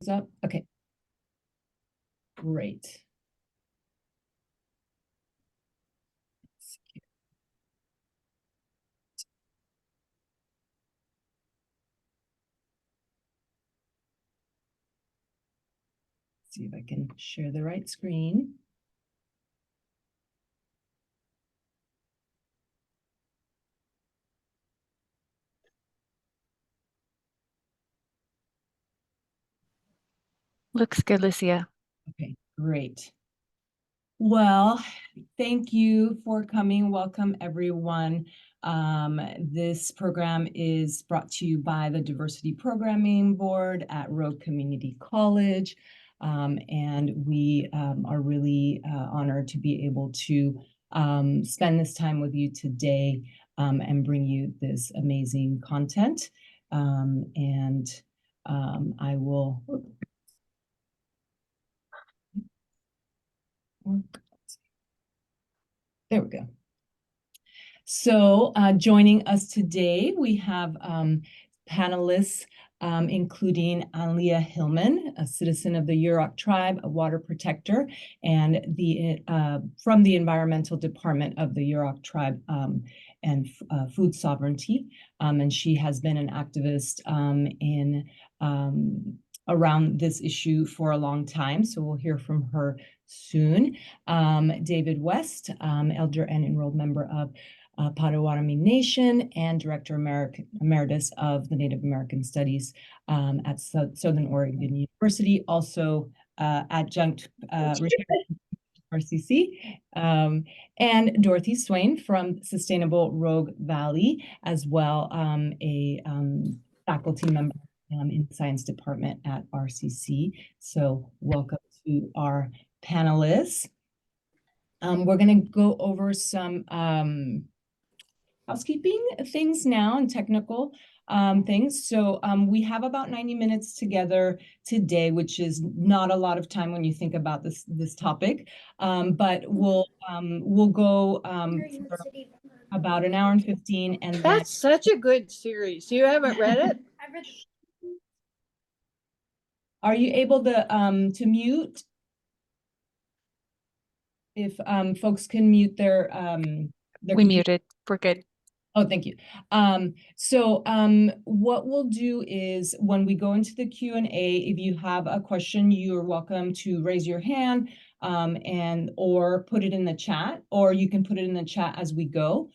Is up? Okay. Great. See if I can share the right screen. Looks good, Lucia. Okay, great. Well, thank you for coming. Welcome, everyone. This program is brought to you by the Diversity Programming Board at Rogue Community College. And we are really honored to be able to spend this time with you today and bring you this amazing content. I will... There we go. So joining us today, we have panelists, including Anlia Hillman, a citizen of the Yurok tribe, a water protector, and from the Environmental Department of the Yurok tribe and food sovereignty. And she has been an activist around this issue for a long time. So we'll hear from her soon. David West, elder and enrolled member of Potawatomi Nation and Director Emeritus of the Native American Studies at Southern Oregon University, also adjunct RCC, and Dorothy Swain from Sustainable Rogue Valley, as well a faculty member in the science department at RCC. So welcome to our panelists. We're going to go over some housekeeping things now and technical things. So we have about 90 minutes together today, which is not a lot of time when you think about this topic. But we'll go for about an hour and 15. And that's such a good series. You haven't read it? I've read it. Are you able to mute? If folks can mute their we muted. We're good. Oh, thank you. What we'll do is when we go into the Q&A, if you have a question, you're welcome to raise your hand or put it in the chat, or you can put it in the chat as we go.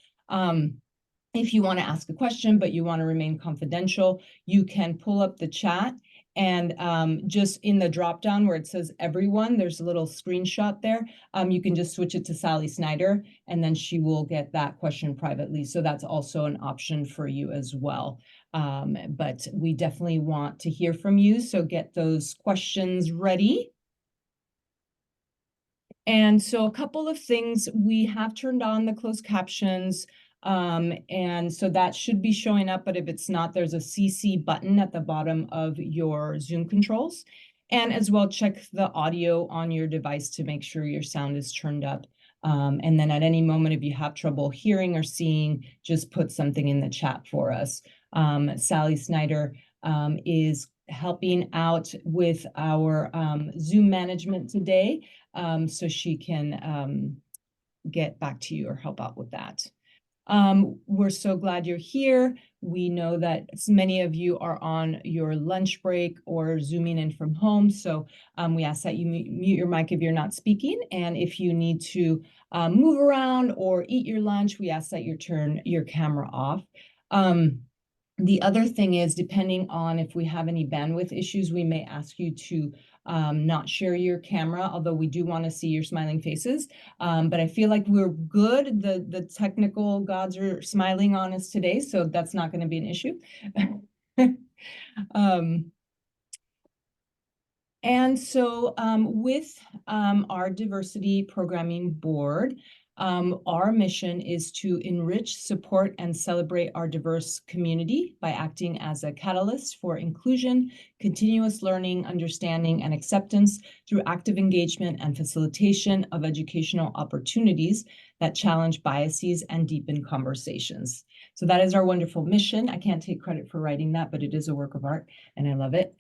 If you want to ask a question, but you want to remain confidential, you can pull up the chat. And just in the drop down where it says everyone, there's a little screenshot there. You can just switch it to Sally Snyder, and then she will get that question privately. So that's also an option for you as well. But we definitely want to hear from you. So get those questions ready. And so a couple of things, we have turned on the closed captions. And so that should be showing up, but if it's not, there's a CC button at the bottom of your Zoom controls. And as well, check the audio on your device to make sure your sound is turned up. And then at any moment, if you have trouble hearing or seeing, just put something in the chat for us. Sally Snyder is helping out with our Zoom management today, so she can get back to you or help out with that. We're so glad you're here. We know that many of you are on your lunch break or Zooming in from home. So we ask that you mute your mic if you're not speaking. And if you need to move around or eat your lunch, we ask that you turn your camera off. The other thing is, depending on if we have any bandwidth issues, we may ask you to not share your camera, although we do want to see your smiling faces. But I feel like we're good. The technical gods are smiling on us today, so that's not going to be an issue. And so with our Diversity Programming Board, our mission is to enrich, support, and celebrate our diverse community by acting as a catalyst for inclusion, continuous learning, understanding, and acceptance through active engagement and facilitation of educational opportunities that challenge biases and deepen conversations. So that is our wonderful mission. I can't take credit for writing that, but it is a work of art and I love it.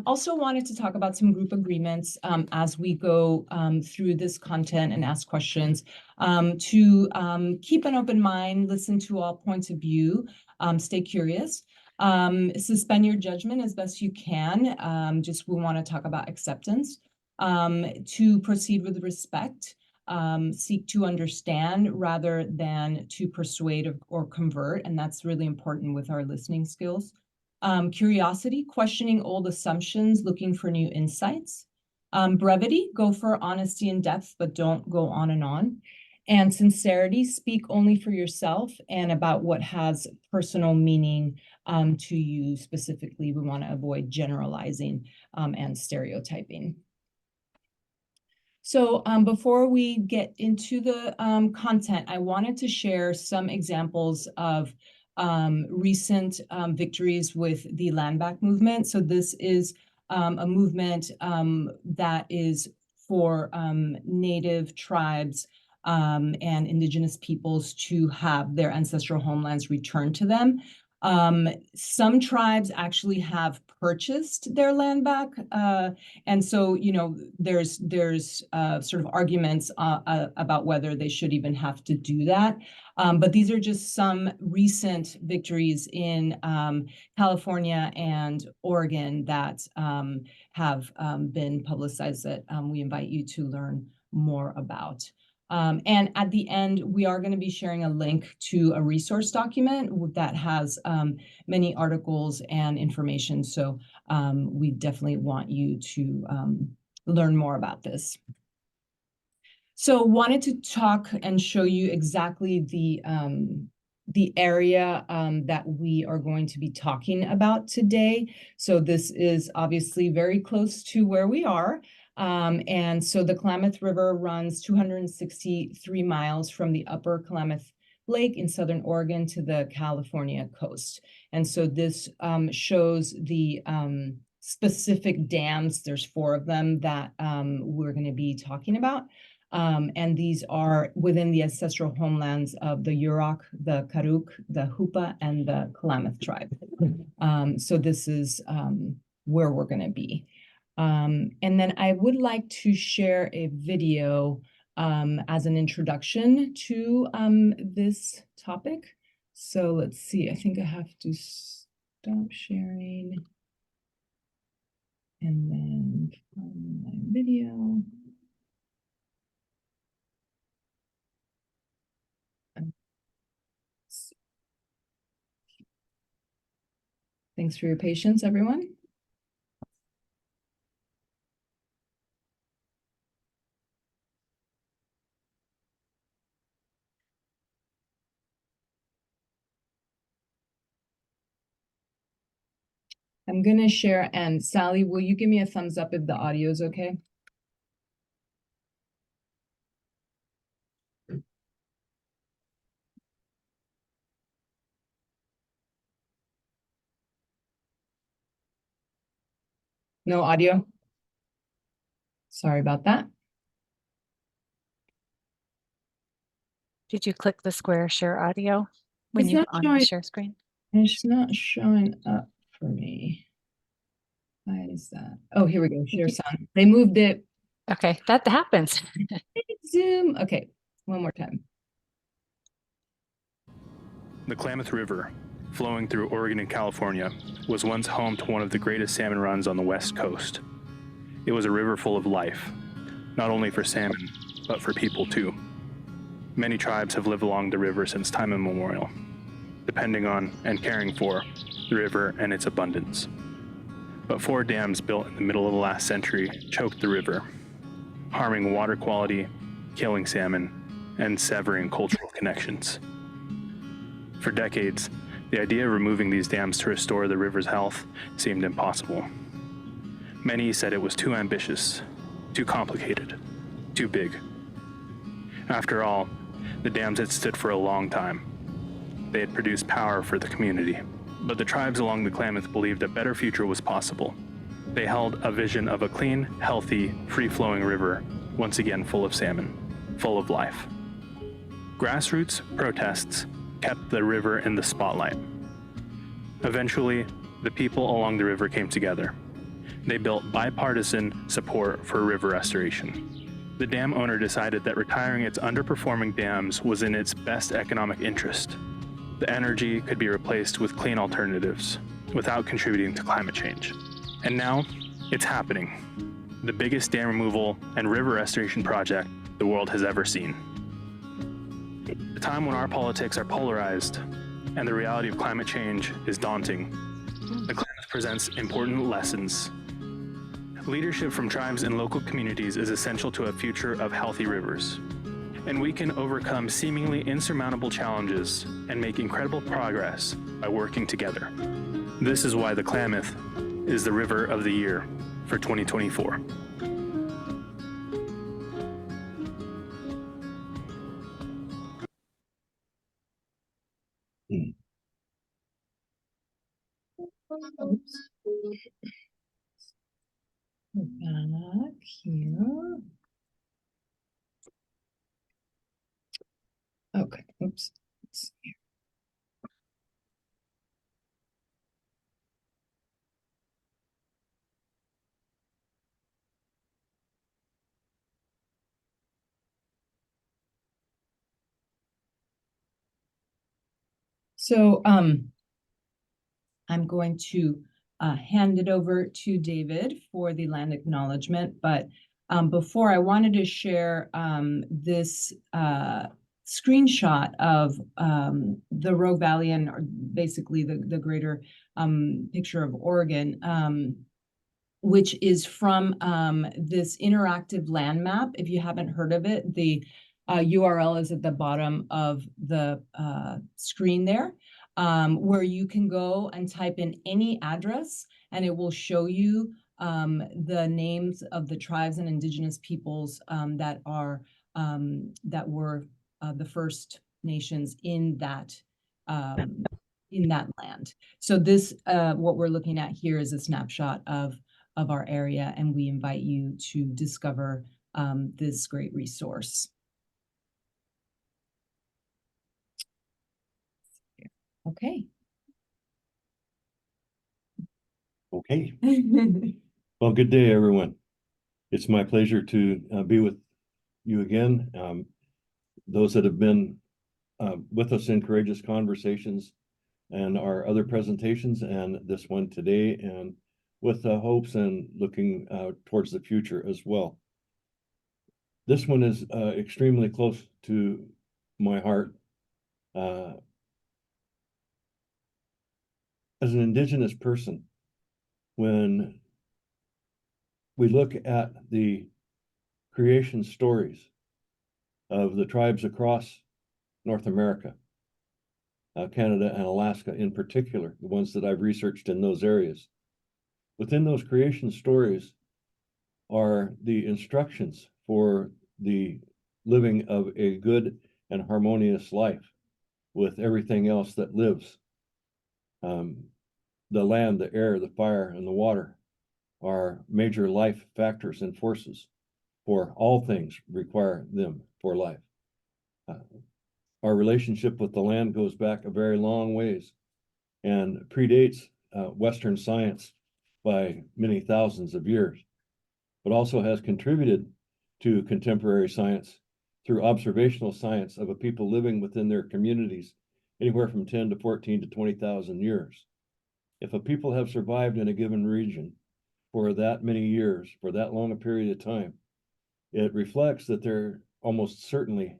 Also wanted to talk about some group agreements as we go through this content and ask questions, to keep an open mind, listen to all points of view, stay curious. Suspend your judgment as best you can. Just we want to talk about acceptance, to proceed with respect, seek to understand rather than to persuade or convert. And that's really important with our listening skills. Curiosity, questioning old assumptions, looking for new insights. Brevity, go for honesty and depth, but don't go on and on. And sincerity, speak only for yourself and about what has personal meaning to you specifically. We want to avoid generalizing and stereotyping. So before we get into the content, I wanted to share some examples of recent victories with the land back movement. So this is a movement that is for Native tribes and indigenous peoples to have their ancestral homelands returned to them. Some tribes actually have purchased their land back. And so, you know, there's sort of arguments about whether they should even have to do that. But these are just some recent victories in California and Oregon that have been publicized that we invite you to learn more about. And at the end, we are going to be sharing a link to a resource document that has many articles and information. So we definitely want you to learn more about this. So wanted to talk and show you exactly the area that we are going to be talking about today. So this is obviously very close to where we are. And so the Klamath River runs 263 miles from the upper Klamath Lake in Southern Oregon to the California coast. And so this shows the specific dams. There's 4 of them that we're going to be talking about. And these are within the ancestral homelands of the Yurok, the Karuk, the Hupa, and the Klamath tribe. So this is where we're going to be. And then I would like to share a video as an introduction to this topic. So let's see, I think I have to stop sharing and then find my video. Thanks for your patience, everyone. I'm going to share, and Sally, will you give me a thumbs up if the audio is okay? No audio? Sorry about that. Did you click the square share audio when It's you not on showing- the share screen? It's not showing up for me. Why is that? Oh, here we go. Share sound. They moved it. Okay, that happens. Zoom. Okay, one more time. The Klamath River, flowing through Oregon and California, was once home to one of the greatest salmon runs on the West Coast. It was a river full of life, not only for salmon, but for people too. Many tribes have lived along the river since time immemorial, depending on and caring for the river and its abundance. But 4 dams built in the middle of the last century choked the river, harming water quality, killing salmon, and severing cultural connections. For decades, the idea of removing these dams to restore the river's health seemed impossible. Many said it was too ambitious, too complicated, too big. After all, the dams had stood for a long time. They had produced power for the community. But the tribes along the Klamath believed a better future was possible. They held a vision of a clean, healthy, free-flowing river, once again full of salmon, full of life. Grassroots protests kept the river in the spotlight. Eventually, the people along the river came together. They built bipartisan support for river restoration. The dam owner decided that retiring its underperforming dams was in its best economic interest. The energy could be replaced with clean alternatives without contributing to climate change. And now, it's happening. The biggest dam removal and river restoration project the world has ever seen. A time when our politics are polarized and the reality of climate change is daunting, the Klamath presents important lessons. Leadership from tribes and local communities is essential to a future of healthy rivers. And we can overcome seemingly insurmountable challenges and make incredible progress by working together. This is why the Klamath is the River of the Year for 2024. Oops. Go back here. Okay, oops. Let's see. So I'm going to hand it over to David for the land acknowledgement, but before I wanted to share this screenshot of the Rogue Valley and basically the greater picture of Oregon, which is from this interactive land map. If you haven't heard of it, the URL is at the bottom of the screen there, where you can go and type in any address and it will show you the names of the tribes and indigenous peoples that were the First Nations in that land. So this, what we're looking at here is a snapshot of our area, and we invite you to discover this great resource. Okay. Okay. Well, good day, everyone. It's my pleasure to be with you again. Those that have been with us in Courageous Conversations and our other presentations and this one today, and with hopes and looking towards the future as well. This one is extremely close to my heart. As an Indigenous person, when we look at the creation stories of the tribes across North America, Canada and Alaska in particular, the ones that I've researched in those areas, within those creation stories are the instructions for the living of a good and harmonious life with everything else that lives. The land, the air, the fire, and the water are major life factors and forces, for all things require them for life. Our relationship with the land goes back a very long ways and predates Western science by many thousands of years, but also has contributed to contemporary science through observational science of a people living within their communities anywhere from 10 to 14 to 20,000 years. If a people have survived in a given region for that many years, for that long a period of time, it reflects that there almost certainly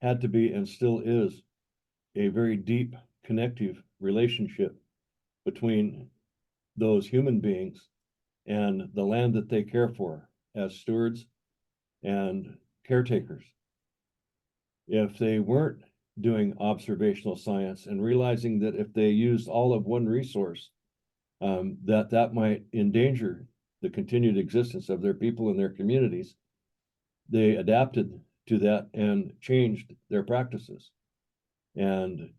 had to be and still is a very deep connective relationship between those human beings and the land that they care for as stewards and caretakers. If they weren't doing observational science and realizing that if they used all of one resource, that might endanger the continued existence of their people and their communities, they adapted to that and changed their practices. And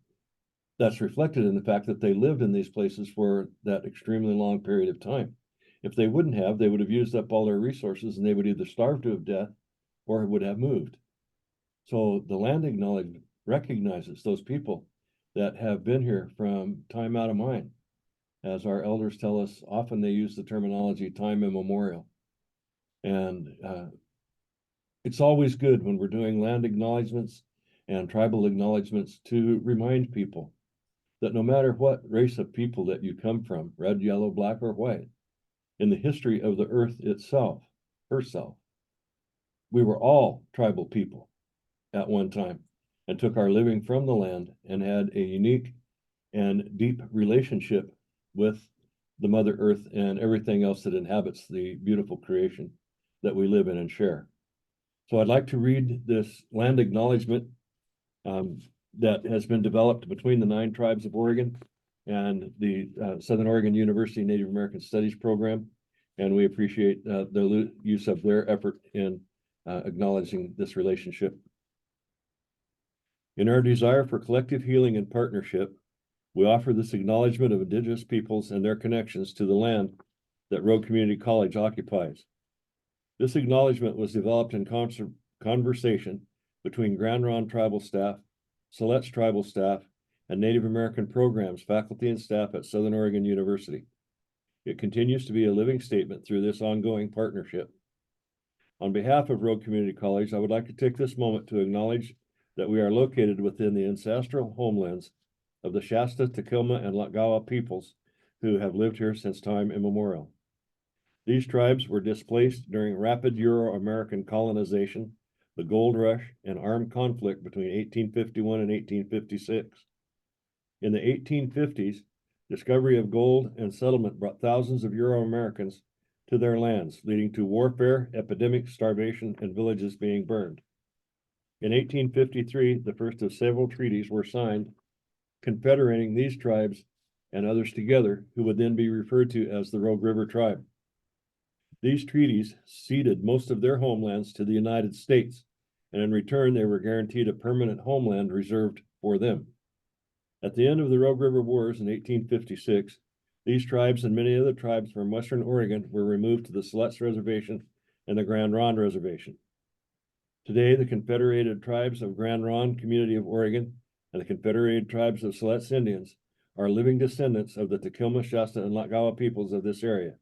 that's reflected in the fact that they lived in these places for that extremely long period of time. If they wouldn't have, they would have used up all their resources and they would either starve to death or would have moved. So the land recognizes those people that have been here from time out of mind. As our elders tell us, often they use the terminology time immemorial. And it's always good when we're doing land acknowledgements and tribal acknowledgements to remind people that no matter what race of people that you come from, red, yellow, black, or white, in the history of the earth itself, herself, we were all tribal people at one time and took our living from the land and had a unique and deep relationship with the Mother Earth and everything else that inhabits the beautiful creation that we live in and share. So I'd like to read this land acknowledgement that has been developed between the 9 tribes of Oregon and the Southern Oregon University Native American Studies program. And we appreciate the use of their effort in acknowledging this relationship. In our desire for collective healing and partnership, we offer this acknowledgement of Indigenous peoples and their connections to the land that Rogue Community College occupies. This acknowledgement was developed in conversation between Grand Ronde tribal staff, Siletz tribal staff, and Native American programs, faculty, and staff at Southern Oregon University. It continues to be a living statement through this ongoing partnership. On behalf of Rogue Community College, I would like to take this moment to acknowledge that we are located within the ancestral homelands of the Shasta, Takilma, and Latgawa peoples who have lived here since time immemorial. These tribes were displaced during rapid Euro-American colonization, the gold rush, and armed conflict between 1851 and 1856. In the 1850s, discovery of gold and settlement brought thousands of Euro-Americans to their lands, leading to warfare, epidemics, starvation, and villages being burned. In 1853, the first of several treaties were signed, confederating these tribes and others together, who would then be referred to as the Rogue River Tribe. These treaties ceded most of their homelands to the United States, and in return, they were guaranteed a permanent homeland reserved for them. At the end of the Rogue River Wars in 1856, these tribes and many other tribes from Western Oregon were removed to the Siletz Reservation and the Grand Ronde Reservation. Today, the Confederated Tribes of Grand Ronde Community of Oregon and the Confederated Tribes of Siletz Indians are living descendants of the Takilma, Shasta, and Latgawa peoples of this area.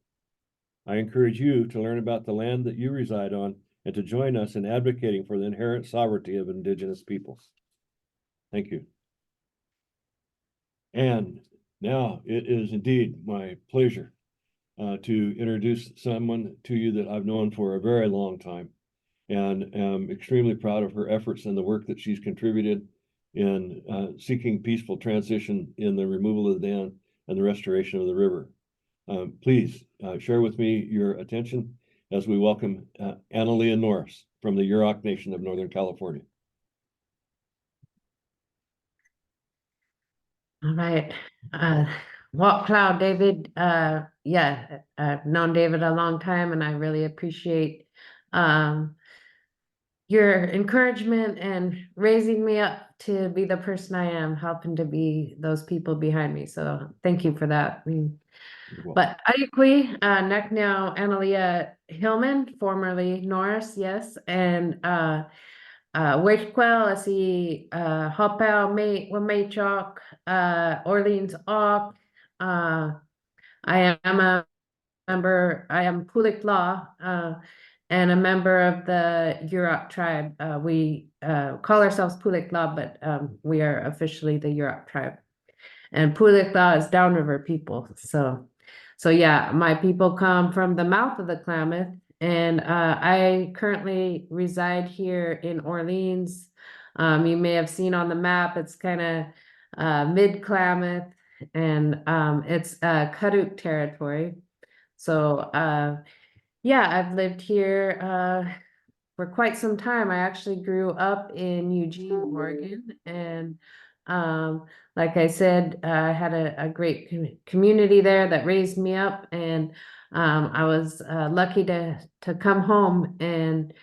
I encourage you to learn about the land that you reside on and to join us in advocating for the inherent sovereignty of Indigenous peoples. Thank you. And now it is indeed my pleasure to introduce someone to you that I've known for a very long time and am extremely proud of her efforts and the work that she's contributed in seeking peaceful transition in the removal of the dam and the restoration of the river. Please share with me your attention as we welcome Analia Norris from the Yurok Nation of Northern California. All right. Walk Cloud, David. Yeah, I've known David a long time, and I really appreciate your encouragement and raising me up to be the person I am, helping to be those people behind me. So thank you for that. But Ayukwi, Nekneo Analia Hillman, formerly Norris, yes, and Wechquel, asi Hopau Wamechok, Orleans Auk. I am a member, I am Pulik Law, and a member of the Yurok tribe. We call ourselves Pulik Law, but we are officially the Yurok tribe. And Pulik Law is downriver people. So yeah, my people come from the mouth of the Klamath, and I currently reside here in Orleans. You may have seen on the map, it's kind of mid-Klamath, and it's Karuk territory. So yeah, I've lived here for quite some time. I actually grew up in Eugene, Oregon, and like I said, I had a great community there that raised me up, and I was lucky to come home and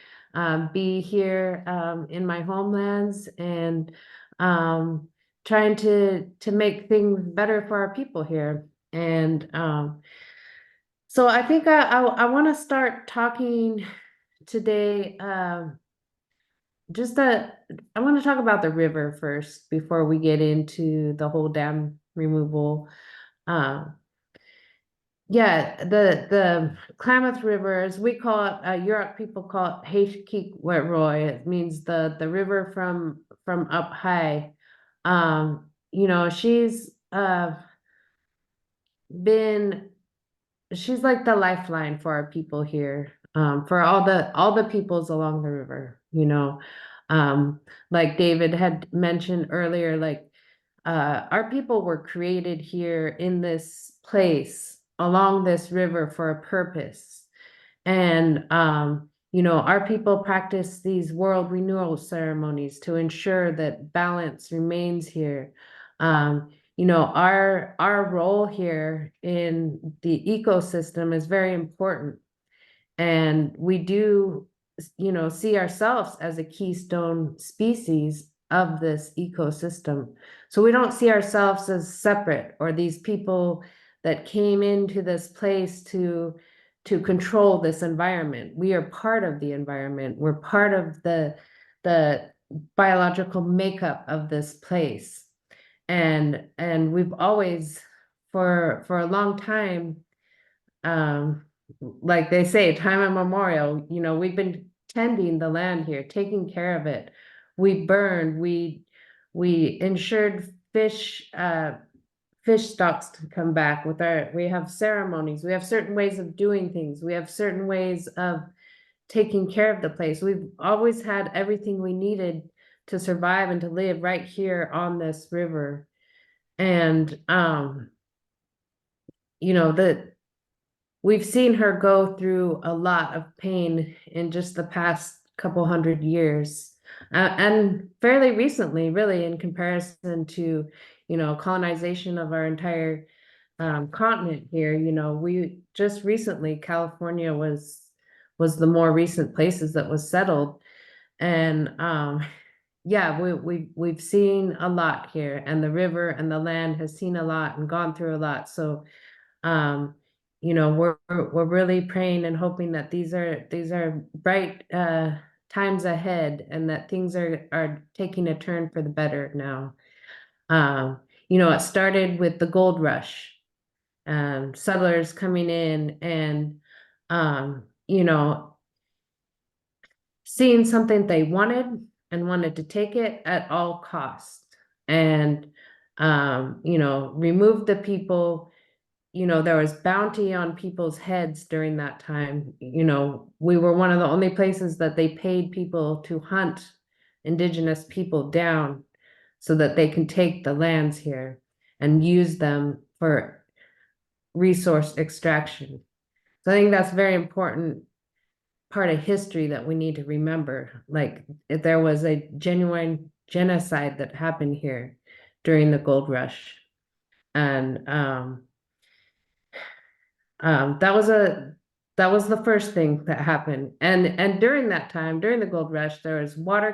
be here in my homelands and trying to make things better for our people here. And so I think I want to start talking today I want to talk about the river first before we get into the whole dam removal. Yeah, the Klamath River, as we call it, Yurok people call it Hashkik-Wetroy. It means the river from up high. You know, been she's like the lifeline for our people here, for all the peoples along the river, you know. Like David had mentioned earlier, like our people were created here in this place along this river for a purpose. And you know, our people practice these world renewal ceremonies to ensure that balance remains here. You know, our role here in the ecosystem is very important. And we do, you know, see ourselves as a keystone species of this ecosystem. So we don't see ourselves as separate or these people that came into this place to control this environment. We are part of the environment. We're part of the biological makeup of this place. And we've always, for a long time, like they say, time immemorial, you know, we've been tending the land here, taking care of it. We burned, we ensured fish stocks to come back with we have ceremonies, we have certain ways of doing things, we have certain ways of taking care of the place. We've always had everything we needed to survive and to live right here on this river. And you know, we've seen her go through a lot of pain in just the past couple 100 years, and fairly recently, really, in comparison to, you know, colonization of our entire continent here. You know, we just recently, California was the more recent places that was settled, and yeah, we've seen a lot here, and the river and the land has seen a lot and gone through a lot. So you know, we're really praying and hoping that these are bright times ahead, and that things are taking a turn for the better now. You know, it started with the gold rush, settlers coming in and you know, seeing something they wanted and wanted to take it at all costs, and you know, remove the people. You know, there was bounty on people's heads during that time. You know, we were one of the only places that they paid people to hunt indigenous people down so that they can take the lands here and use them for resource extraction. So I think that's a very important part of history that we need to remember. Like, if there was a genuine genocide that happened here during the gold rush. And that was the first thing that happened. And during that time, during the gold rush, there was water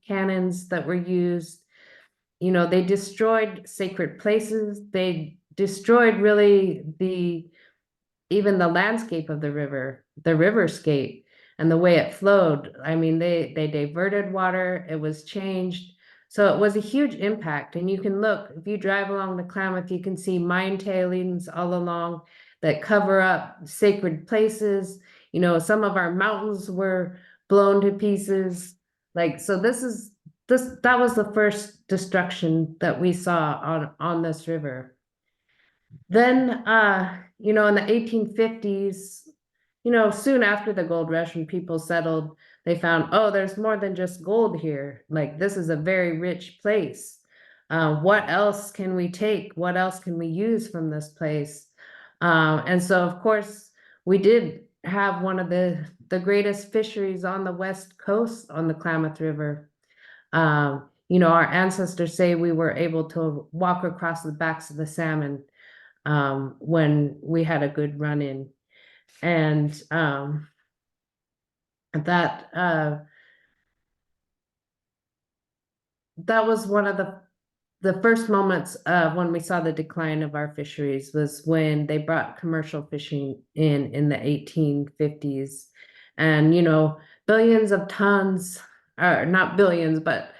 cannons that were used. You know, they destroyed sacred places. They destroyed really even the landscape of the riverscape and the way it flowed. I mean, they diverted water, it was changed. So it was a huge impact. And you can look, if you drive along the Klamath, you can see mine tailings all along that cover up sacred places. You know, some of our mountains were blown to pieces. Like, so that was the first destruction that we saw on this river. Then you know, in the 1850s, you know, soon after the gold rush, when people settled, they found, oh, there's more than just gold here. Like, this is a very rich place. What else can we take? What else can we use from this place? And so, of course, we did have one of the greatest fisheries on the West Coast on the Klamath River. You know, our ancestors say we were able to walk across the backs of the salmon when we had a good run in. And that was one of the first moments when we saw the decline of our fisheries, was when they brought commercial fishing in the 1850s. And, you know, billions of tons or not billions, but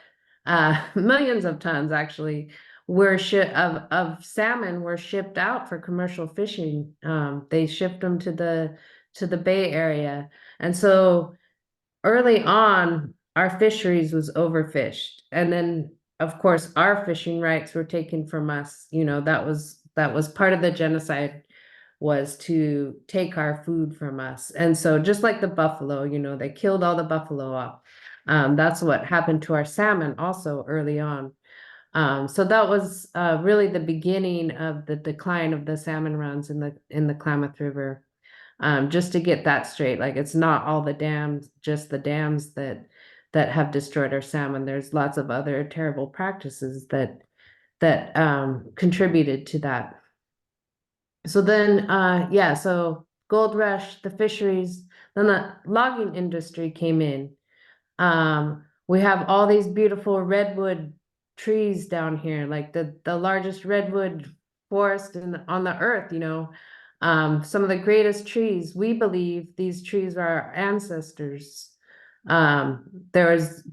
millions of tons actually of salmon were shipped out for commercial fishing. They shipped them to the Bay Area. And so early on, our fisheries was overfished. And then of course our fishing rights were taken from us. You know, that was part of the genocide, was to take our food from us. And so just like the buffalo, you know, they killed all the buffalo off. That's what happened to our salmon also early on. So that was really the beginning of the decline of the salmon runs in the Klamath River. Just to get that straight, like it's not all the dams, just the dams that have destroyed our salmon. There's lots of other terrible practices that contributed to that. So then, so gold rush, the fisheries, then the logging industry came in. We have all these beautiful redwood trees down here, like the largest redwood forest on the earth, you know. Some of the greatest trees. We believe these trees are our ancestors. There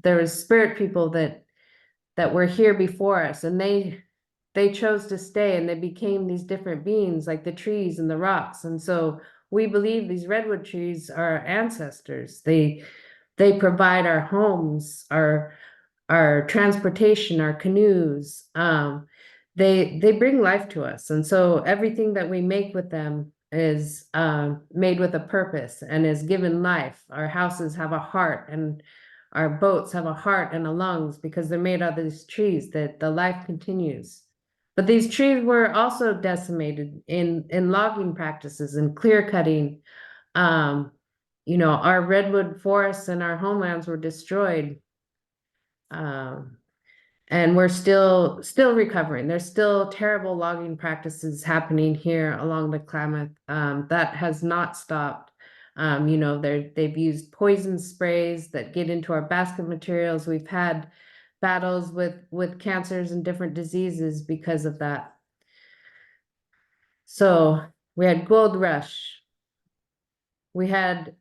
was spirit people that were here before us, and they chose to stay, and they became these different beings, like the trees and the rocks. And so we believe these redwood trees are our ancestors. They provide our homes, our transportation, our canoes. They bring life to us. And so everything that we make with them is made with a purpose and is given life. Our houses have a heart, and our boats have a heart and a lungs, because they're made out of these trees, that the life continues. But these trees were also decimated in logging practices and clear cutting. You know, our redwood forests and our homelands were destroyed. And we're still recovering. There's still terrible logging practices happening here along the Klamath. That has not stopped. You know, they've used poison sprays that get into our basket materials. We've had battles with cancers and different diseases because of that. So we had gold rush. We had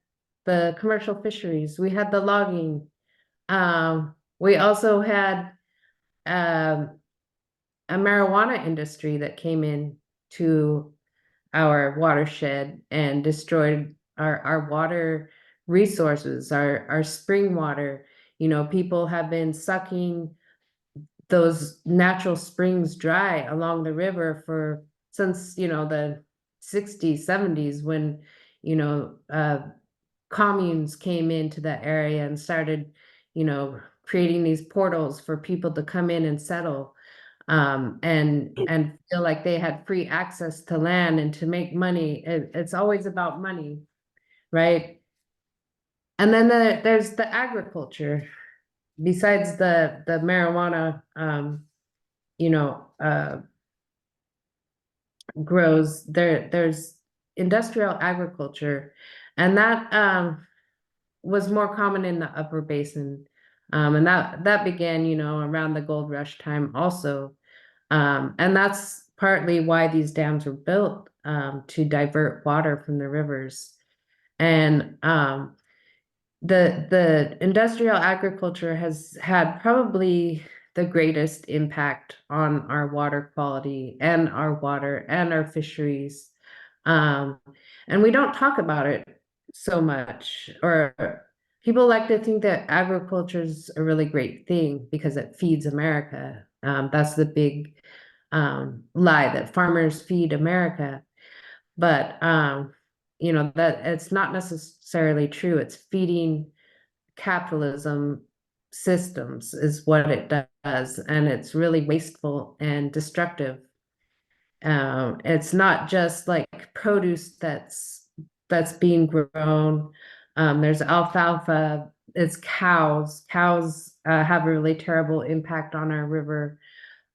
the commercial fisheries. We had the logging. We also had a marijuana industry that came in to our watershed and destroyed our water resources, our spring water. You know, people have been sucking those natural springs dry along the river since, you know, the 60s, 70s, when, you know, communes came into that area and started, you know, creating these portals for people to come in and settle, and feel like they had free access to land and to make money. It's always about money, right? And then there's the agriculture. Besides the marijuana, you know, grows, there's industrial agriculture, and that was more common in the upper basin. And that began, you know, around the gold rush time also. And that's partly why these dams were built, to divert water from the rivers. And the industrial agriculture has had probably the greatest impact on our water quality and our water and our fisheries. And we don't talk about it so much, or people like to think that agriculture is a really great thing because it feeds America. That's the big lie, that farmers feed America. But you know, that it's not necessarily true. It's feeding capitalism systems is what it does, and it's really wasteful and destructive. It's not just like produce that's being grown. There's alfalfa. It's cows. Cows have a really terrible impact on our river.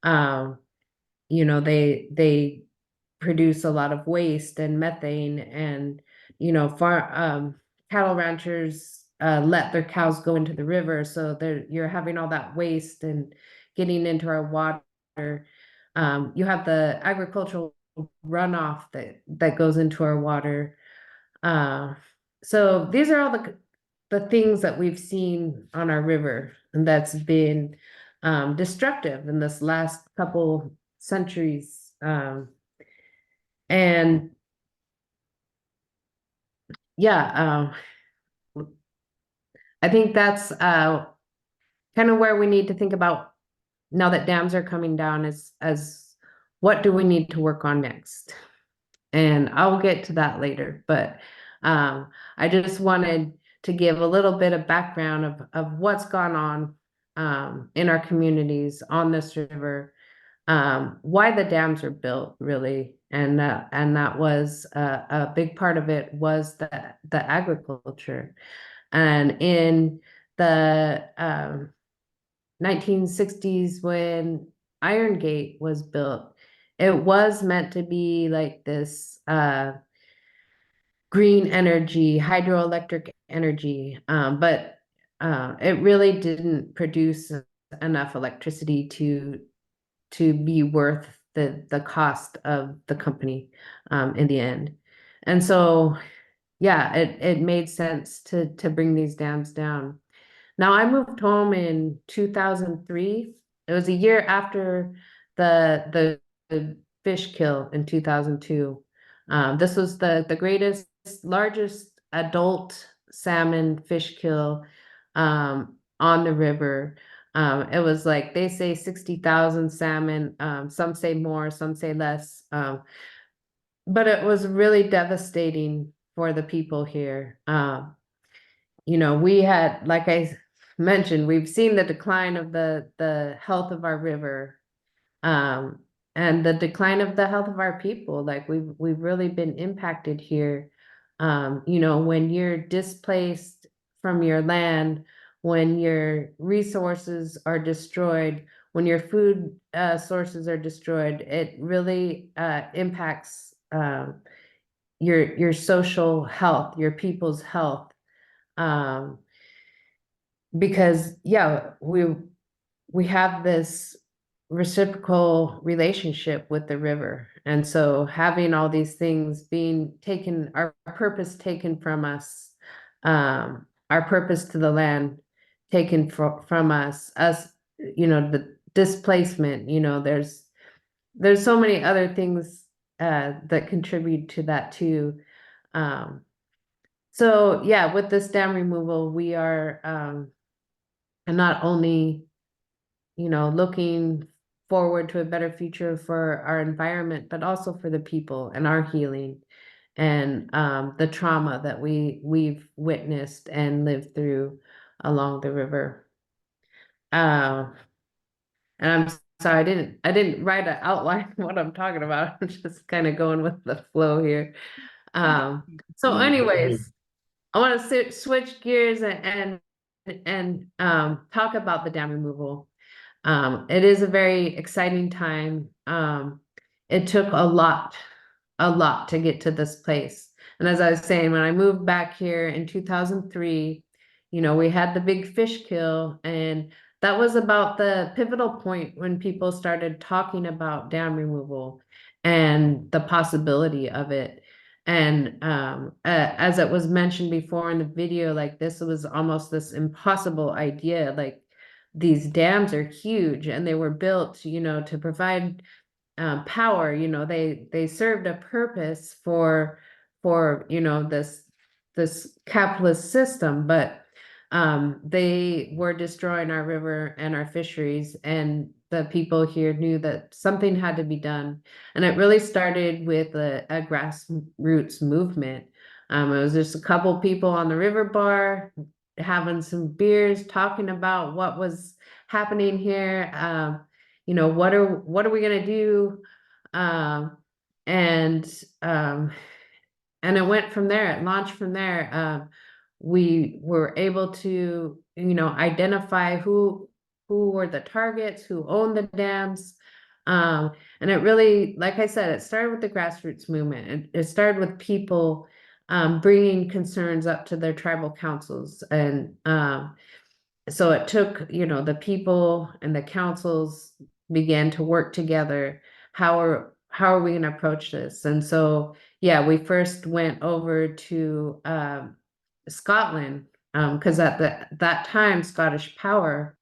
You know, they produce a lot of waste and methane, and you know, cattle ranchers let their cows go into the river, so you're having all that waste and getting into our water. You have the agricultural runoff that goes into our water. So these are all the things that we've seen on our river, and that's been destructive in this last couple centuries. And yeah, I think that's kind of where we need to think about now that dams are coming down, as what do we need to work on next? And I'll get to that later, but I just wanted to give a little bit of background of what's gone on in our communities on this river, why the dams were built, really, and that was a big part of it was the agriculture. And in the 1960s, when Iron Gate was built, it was meant to be like this green energy, hydroelectric energy, but it really didn't produce enough electricity to be worth the cost of the company in the end. And so, yeah, it made sense to bring these dams down. Now, I moved home in 2003. It was a year after the fish kill in 2002. This was the largest adult salmon fish kill on the river. It was like, they say 60,000 salmon, some say more, some say less. But it was really devastating for the people here. You know, we had, like I mentioned, we've seen the decline of the health of our river, and the decline of the health of our people. Like we've really been impacted here. You know, when you're displaced from your land, when your resources are destroyed, when your food sources are destroyed, it really impacts your social health, your people's health. Because yeah, we have this reciprocal relationship with the river, and so having all these things being taken, our purpose taken from us, our purpose to the land taken from us, you know, the displacement, you know, there's so many other things that contribute to that too. So yeah, with this dam removal, we are not only, you know, looking forward to a better future for our environment, but also for the people and our healing and the trauma that we've witnessed and lived through along the river. And I'm sorry, I didn't write an outline of what I'm talking about. I'm just kind of going with the flow here. So anyways, I want to switch gears and talk about the dam removal. It is a very exciting time. It took a lot to get to this place. And as I was saying, when I moved back here in 2003, you know, we had the big fish kill, and that was about the pivotal point when people started talking about dam removal and the possibility of it. And as it was mentioned before in the video, like this was almost this impossible idea. Like these dams are huge, and they were built, you know, to provide power. You know, they served a purpose for you know, this capitalist system, but they were destroying our river and our fisheries, and the people here knew that something had to be done. And it really started with a grassroots movement. It was just a couple people on the river bar having some beers, talking about what was happening here. You know, what are we gonna do? And it went from there. It launched from there. We were able to, you know, identify who were the targets, who owned the dams. And it really, like I said, it started with the grassroots movement. It started with people bringing concerns up to their tribal councils. And so it took, you know, the people and the councils began to work together. How are we going to approach this? And so, yeah, we first went over to Scotland because at that time, Scottish Power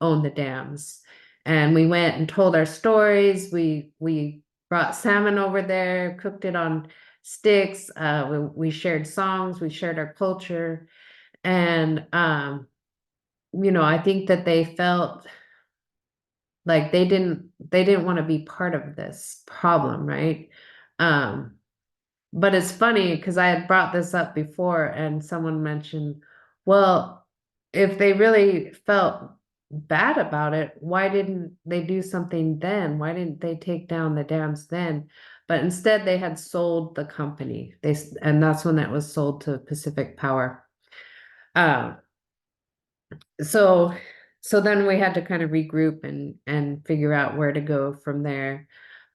owned the dams. And we went and told our stories. We brought salmon over there, cooked it on sticks. We shared songs, we shared our culture. And I think that they felt like they didn't want to be part of this problem, right? But it's funny because I had brought this up before and someone mentioned, well, if they really felt bad about it, why didn't they do something then? Why didn't they take down the dams then? But instead they had sold the company. And that's when that was sold to Pacific Power. So then we had to kind of regroup and figure out where to go from there.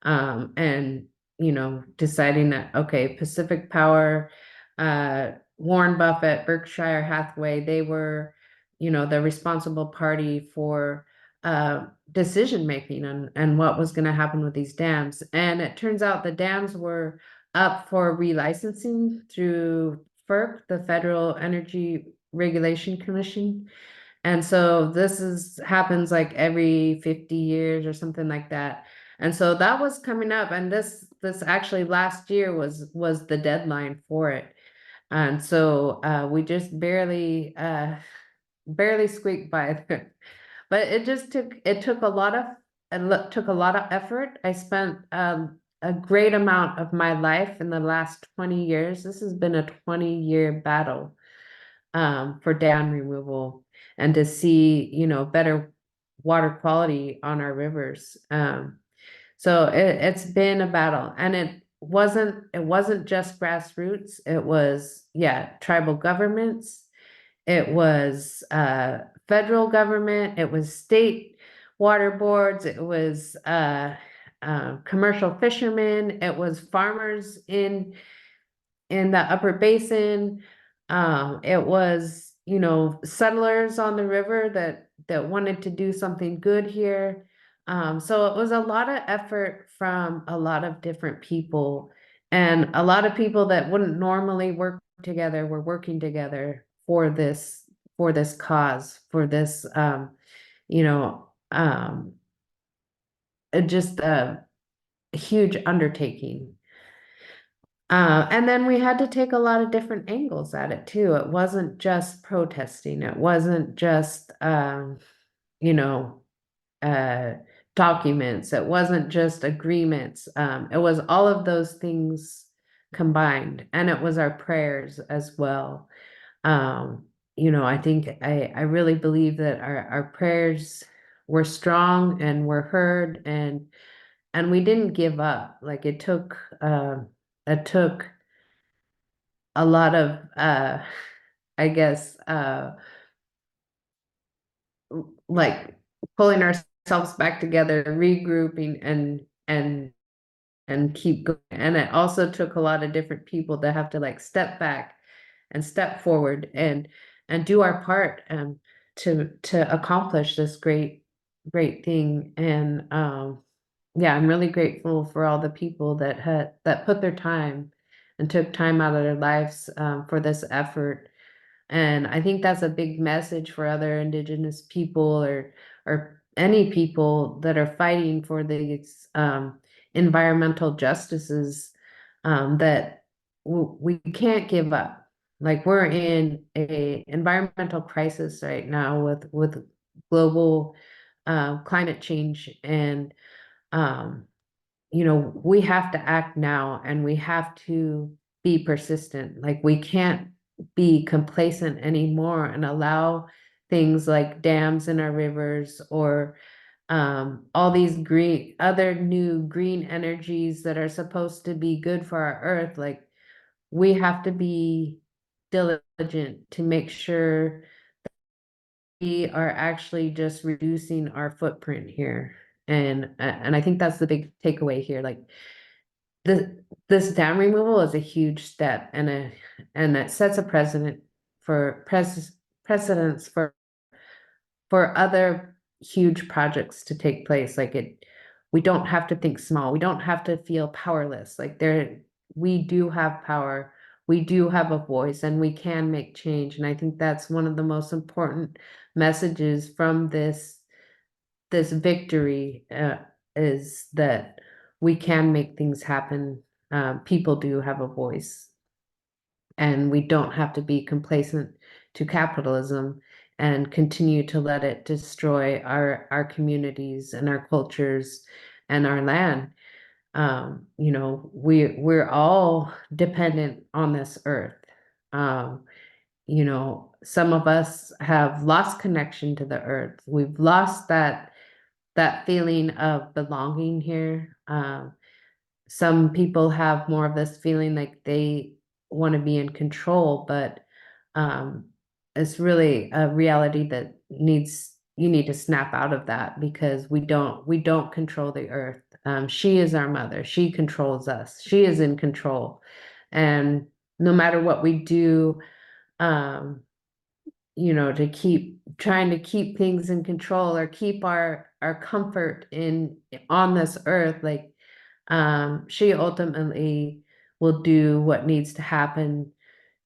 And deciding that, okay, Pacific Power, Warren Buffett, Berkshire Hathaway, they were, the responsible party for decision making and what was going to happen with these dams. And it turns out the dams were up for relicensing through FERC, the Federal Energy Regulation Commission. And so this happens like every 50 years or something like that. And so that was coming up, and this actually last year was the deadline for it. And so we just barely squeaked by there. But it took a lot of effort. I spent a great amount of my life in the last 20 years. This has been a 20-year battle for dam removal and to see, better water quality on our rivers. So it's been a battle, and it wasn't just grassroots. It was, tribal governments. It was federal government. It was state water boards. It was commercial fishermen. It was farmers in the upper basin. It was, settlers on the river that wanted to do something good here. So it was a lot of effort from a lot of different people, and a lot of people that wouldn't normally work together were working together for this cause, for this, just a huge undertaking. And then we had to take a lot of different angles at it too. It wasn't just protesting. It wasn't just, documents. It wasn't just agreements. It was all of those things combined, and it was our prayers as well. I think I really believe that our prayers were strong and were heard, and we didn't give up. Like it took a lot of I guess like pulling ourselves back together, regrouping and keep going. And it also took a lot of different people to have to like step back and step forward and do our part to accomplish this great thing. And I'm really grateful for all the people that put their time and took time out of their lives for this effort. And I think that's a big message for other Indigenous people or any people that are fighting for these environmental justices, that we can't give up. Like we're in a environmental crisis right now with global climate change, and we have to act now, and we have to be persistent. Like we can't be complacent anymore and allow things like dams in our rivers or all these other new green energies that are supposed to be good for our earth. Like we have to be diligent to make sure that we are actually just reducing our footprint here. And I think that's the big takeaway here. Like this dam removal is a huge step, and it sets a precedent for precedents for other huge projects to take place. Like we don't have to think small. We don't have to feel powerless. Like we do have power we do have a voice and we can make change. And I think that's one of the most important messages from this victory, is that we can make things happen. People do have a voice, and we don't have to be complacent to capitalism and continue to let it destroy our communities and our cultures and our land. You know, we're all dependent on this earth. You know, some of us have lost connection to the earth. We've lost that feeling of belonging here. Some people have more of this feeling like they want to be in control, but it's really a reality that you need to snap out of that, because we don't control the earth. She is our mother. She controls us. She is in control. And no matter what we do, you know, to keep trying to keep things in control or keep our comfort on this earth, like, she ultimately will do what needs to happen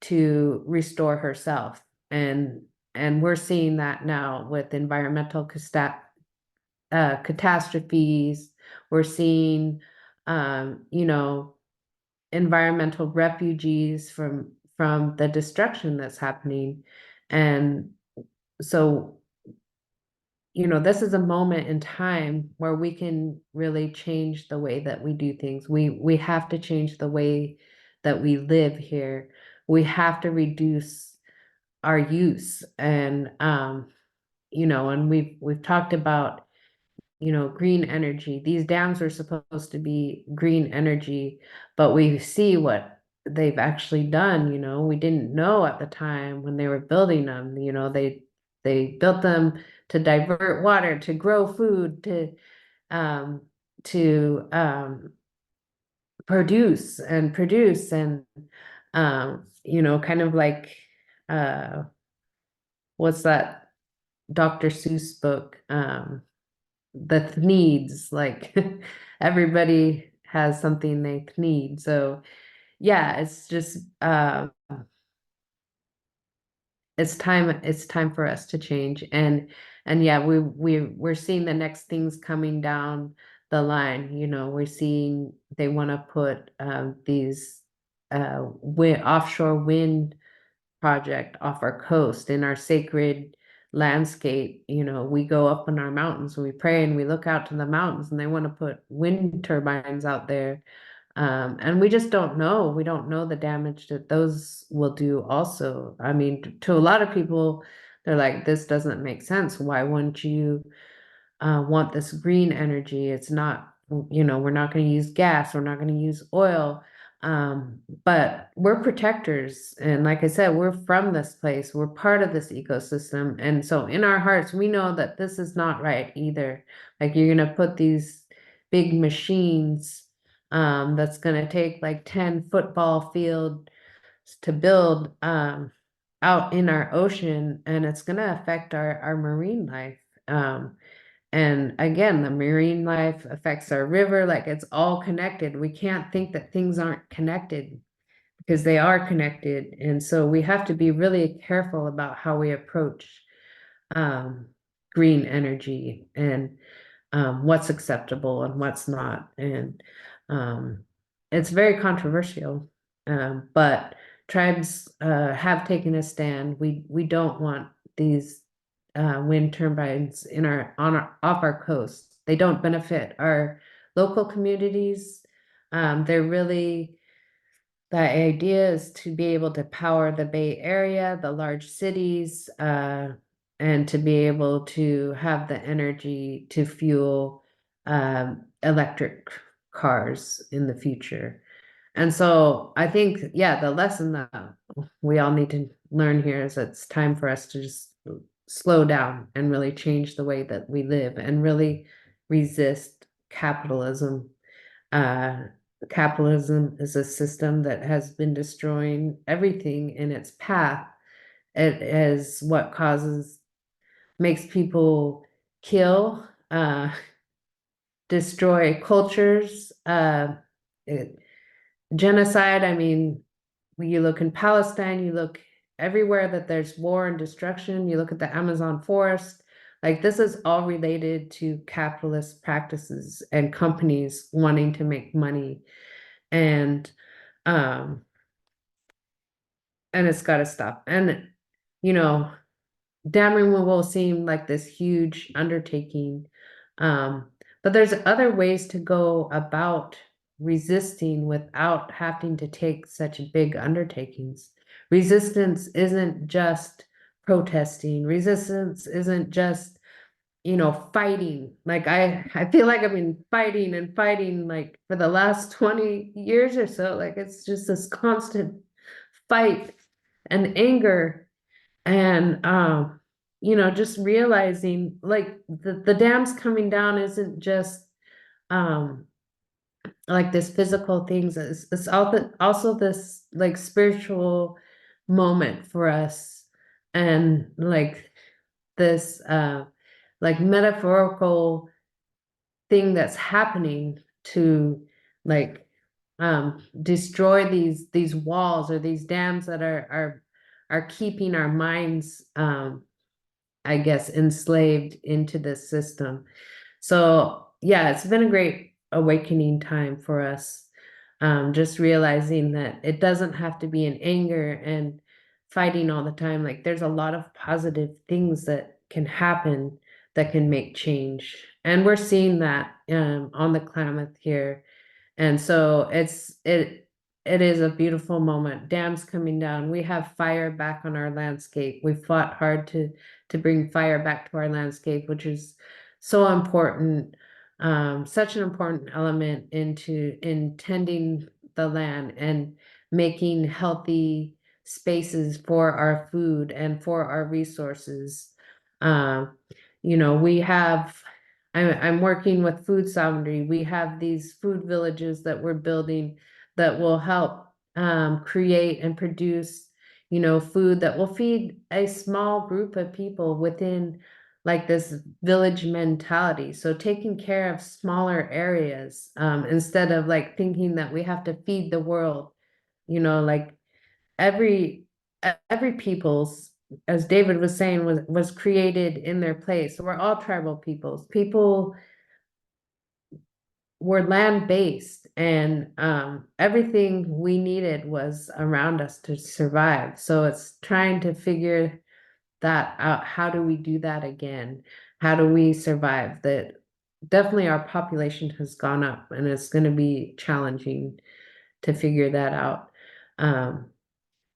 to restore herself. And we're seeing that now with environmental catastrophes. We're seeing, you know, environmental refugees from the destruction that's happening. And so, you know, this is a moment in time where we can really change the way that we do things. We have to change the way that we live here. We have to reduce our use. And you know, and we've talked about, you know, green energy. These dams are supposed to be green energy, but we see what they've actually done. You know, we didn't know at the time when they were building them. You know, they built them to divert water, to grow food, to produce and you know, kind of like what's that Dr. Seuss book, the needs, like everybody has something they need. So yeah, it's just it's time for us to change. And yeah, we're seeing the next things coming down the line. You know, we're seeing they want to put these offshore wind project off our coast in our sacred landscape. You know, we go up in our mountains and we pray and we look out to the mountains, and they want to put wind turbines out there. And we just don't know. We don't know the damage that those will do also. I mean, to a lot of people, they're like, this doesn't make sense. Why wouldn't you want this green energy? It's not, you know, we're not going to use gas. We're not going to use oil. But we're protectors. And like I said, we're from this place. We're part of this ecosystem. And so in our hearts, we know that this is not right either. Like, you're going to put these big machines that's going to take like 10 football fields to build out in our ocean, and it's going to affect our marine life. And again, the marine life affects our river. Like, it's all connected. We can't think that things aren't connected, because they are connected. And so we have to be really careful about how we approach green energy, and what's acceptable and what's not. And it's very controversial, but tribes have taken a stand. We don't want these wind turbines off our coast. They don't benefit our local communities. They're really, the idea is to be able to power the Bay Area, the large cities, and to be able to have the energy to fuel electric cars in the future. And so I think, yeah, the lesson that we all need to learn here is it's time for us to just slow down and really change the way that we live and really resist capitalism. Capitalism is a system that has been destroying everything in its path. It is what makes people kill, destroy cultures, genocide. I mean, you look in Palestine, you look everywhere that there's war and destruction, you look at the Amazon forest, like this is all related to capitalist practices and companies wanting to make money. And it's got to stop. And, you know, dam removal seemed like this huge undertaking. But there's other ways to go about resisting without having to take such big undertakings. Resistance isn't just protesting. Resistance isn't just, you know, fighting. Like I feel like I've been fighting and fighting like for the last 20 years or so. Like it's just this constant fight and anger. And you know, just realizing like the dams coming down isn't just like this physical things, it's also this like spiritual moment for us, and like this like metaphorical thing that's happening to like destroy these walls or these dams that are keeping our minds I guess enslaved into this system. So yeah, it's been a great awakening time for us. Just realizing that it doesn't have to be in anger and fighting all the time. Like there's a lot of positive things that can happen that can make change. And we're seeing that on the Klamath here. And so it is a beautiful moment. Dams coming down. We have fire back on our landscape. We fought hard to bring fire back to our landscape, which is so important. Such an important element in tending the land and making healthy spaces for our food and for our resources. You know, I'm working with food sovereignty. We have these food villages that we're building that will help create and produce, you know, food that will feed a small group of people within like this village mentality. So taking care of smaller areas instead of like thinking that we have to feed the world, you know, like every people's, as David was saying, was created in their place. So we're all tribal peoples. People were land-based, and everything we needed was around us to survive. So it's trying to figure that out. How do we do that again? How do we survive? That definitely our population has gone up, and it's going to be challenging to figure that out.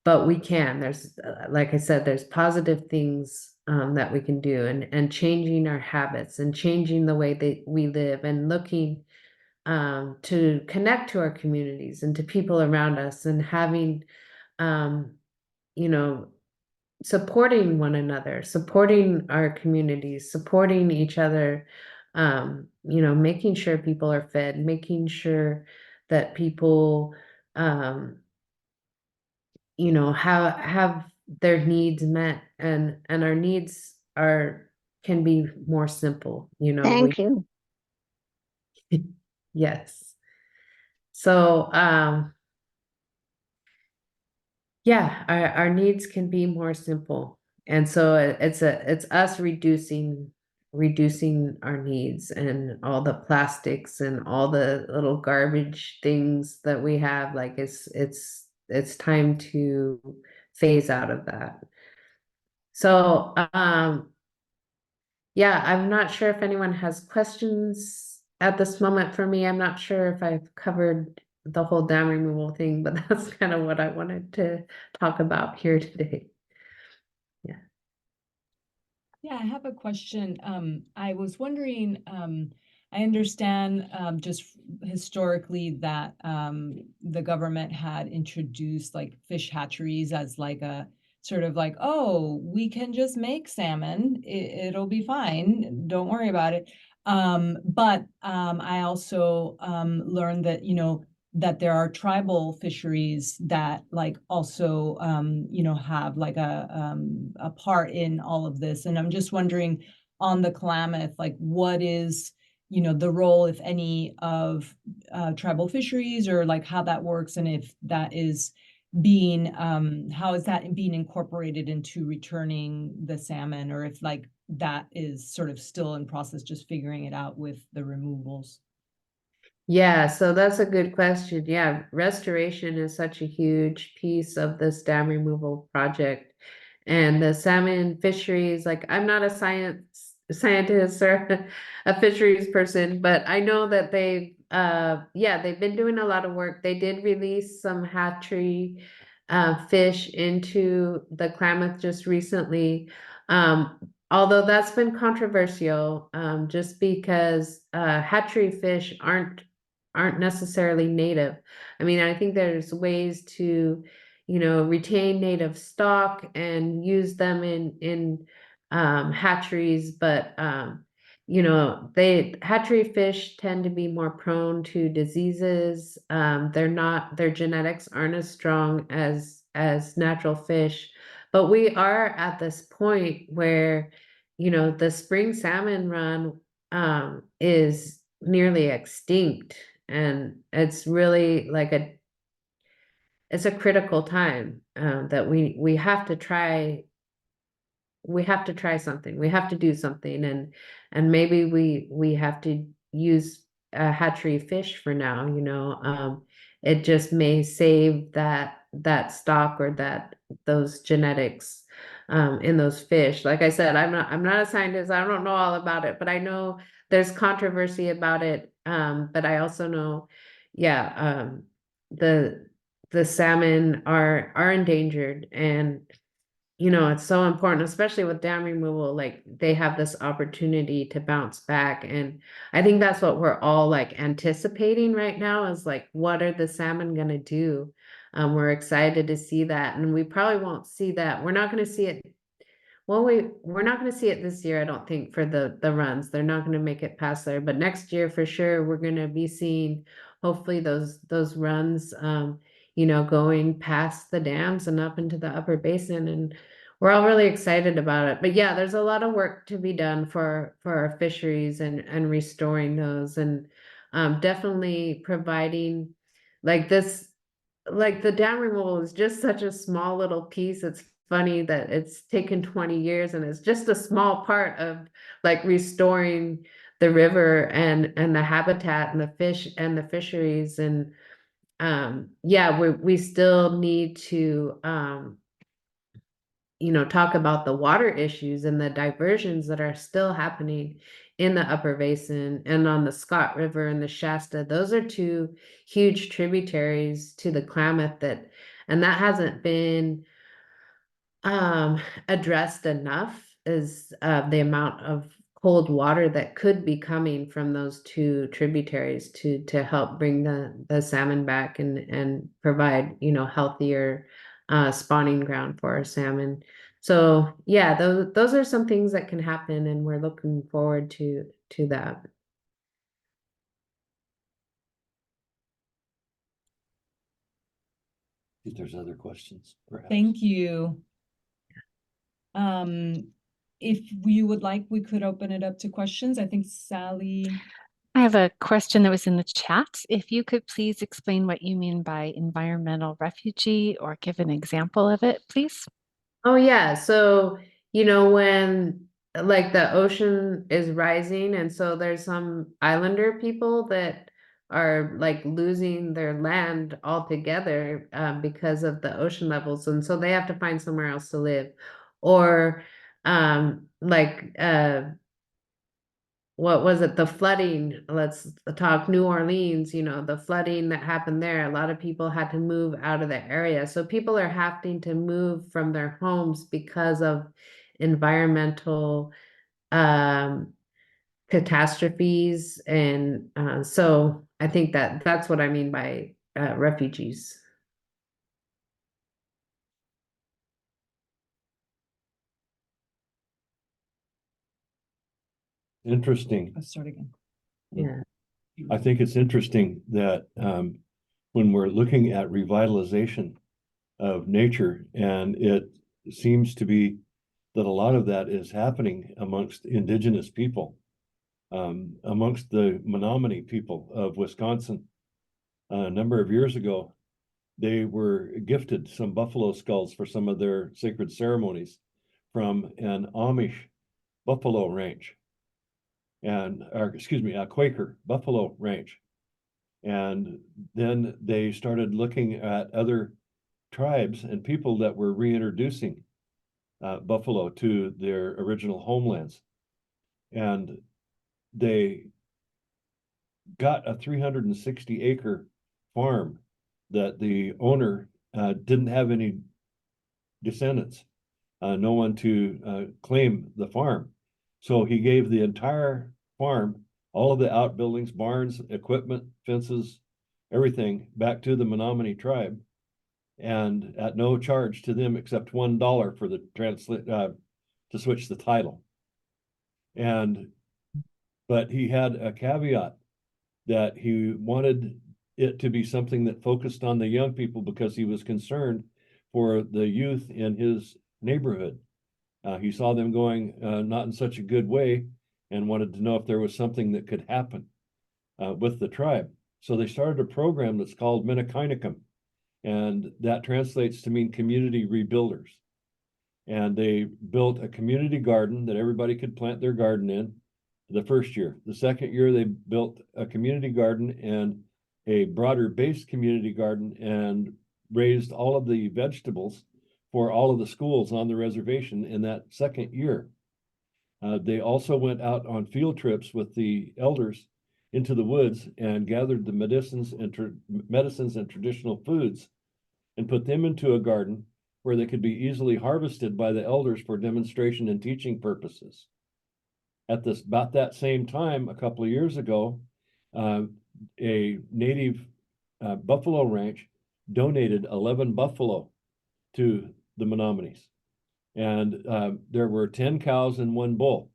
But we can. There's, like I said, there's positive things that we can do, and changing our habits and changing the way that we live and looking to connect to our communities and to people around us, and having, you know, supporting one another, supporting our communities, supporting each other, you know, making sure people are fed, making sure that people, you know, have their needs met, and our needs can be more simple, you know. Thank you. Yes. So, yeah, our needs can be more simple. And so it's us reducing our needs and all the plastics and all the little garbage things that we have. Like it's time to phase out of that. So, yeah, I'm not sure if anyone has questions at this moment for me. I'm not sure if I've covered the whole dam removal thing, but that's kind of what I wanted to talk about here today. Yeah, I have a question. I was wondering, I understand just historically that the government had introduced like fish hatcheries as like a sort of like, oh, we can just make salmon, it'll be fine, don't worry about it. But I also learned that, you know, that there are tribal fisheries that like also, you know, have like a part in all of this. And I'm just wondering on the Klamath, like what is, you know, the role, if any, of tribal fisheries, or like how that works, and if that is, being, how is that being incorporated into returning the salmon, or if like that is sort of still in process, just figuring it out with the removals? Yeah, so that's a good question. Yeah, restoration is such a huge piece of this dam removal project. And the salmon fisheries, like I'm not a scientist or a fisheries person, but I know that they've been doing a lot of work. They did release some hatchery fish into the Klamath just recently. Although that's been controversial, just because hatchery fish aren't necessarily native. I mean, I think there's ways to, retain native stock and use them in hatcheries, but hatchery fish tend to be more prone to diseases. Their genetics aren't as strong as natural fish. But we are at this point where, the spring salmon run is nearly extinct, and it's really like it's a critical time that we have to try something. We have to do something, and maybe we have to use hatchery fish for now. It just may save that stock or those genetics in those fish. Like I said, I'm not a scientist. I don't know all about it, but I know there's controversy about it. But I also know, yeah, the salmon are endangered, and it's so important, especially with dam removal. Like they have this opportunity to bounce back, and I think that's what we're all like anticipating right now is like, what are the salmon gonna do? We're excited to see that, and we probably won't see that. We're not going to see it. Well, we're not going to see it this year, I don't think, for the runs. They're not going to make it past there, but next year for sure we're going to be seeing hopefully those runs going past the dams and up into the upper basin, and we're all really excited about it. But yeah, there's a lot of work to be done for our fisheries and restoring those, and definitely providing like this. Like the dam removal is just such a small little piece. It's funny that it's taken 20 years and it's just a small part of like restoring the river and the habitat and the fish and the fisheries. And yeah, we still need to talk about the water issues and the diversions that are still happening in the upper basin and on the Scott River and the Shasta. Those are two huge tributaries to the Klamath, and that hasn't been addressed enough, is the amount of cold water that could be coming from those two tributaries to help bring the salmon back and provide healthier spawning ground for our salmon. So yeah, those are some things that can happen, and we're looking forward to that. If there's other questions, perhaps. Thank you. If you would like, we could open it up to questions. I think Sally. I have a question that was in the chat. If you could please explain what you mean by environmental refugee or give an example of it, please. Oh yeah, so when like the ocean is rising, and so there's some islander people that are like losing their land altogether because of the ocean levels, and so they have to find somewhere else to live. Or what was it? The flooding. Let's talk New Orleans, the flooding that happened there. A lot of people had to move out of the area. So people are having to move from their homes because of environmental catastrophes. And so I think that's what I mean by refugees. Interesting. Let's start again. Yeah. I think it's interesting that when we're looking at revitalization of nature, and it seems to be that a lot of that is happening amongst indigenous people, amongst the Menominee people of Wisconsin. A number of years ago, they were gifted some buffalo skulls for some of their sacred ceremonies from an Amish buffalo ranch, or excuse me, a Quaker buffalo ranch. And then they started looking at other tribes and people that were reintroducing buffalo to their original homelands. And they got a 360-acre farm that the owner didn't have any descendants, no one to claim the farm. So he gave the entire farm, all of the outbuildings, barns, equipment, fences, everything back to the Menominee tribe, and at no charge to them except $1 for the to switch the title. But he had a caveat that he wanted it to be something that focused on the young people because he was concerned for the youth in his neighborhood. He saw them going not in such a good way and wanted to know if there was something that could happen with the tribe. So they started a program that's called Minnekinekum, and that translates to mean community rebuilders. And they built a community garden that everybody could plant their garden in the first year. The second year, they built a community garden and a broader based community garden and raised all of the vegetables for all of the schools on the reservation in that second year. They also went out on field trips with the elders into the woods and gathered the medicines and traditional foods and put them into a garden where they could be easily harvested by the elders for demonstration and teaching purposes. At about that same time, a couple of years ago, a native buffalo ranch donated 11 buffalo to the Menominees. And there were 10 cows and 1 bull.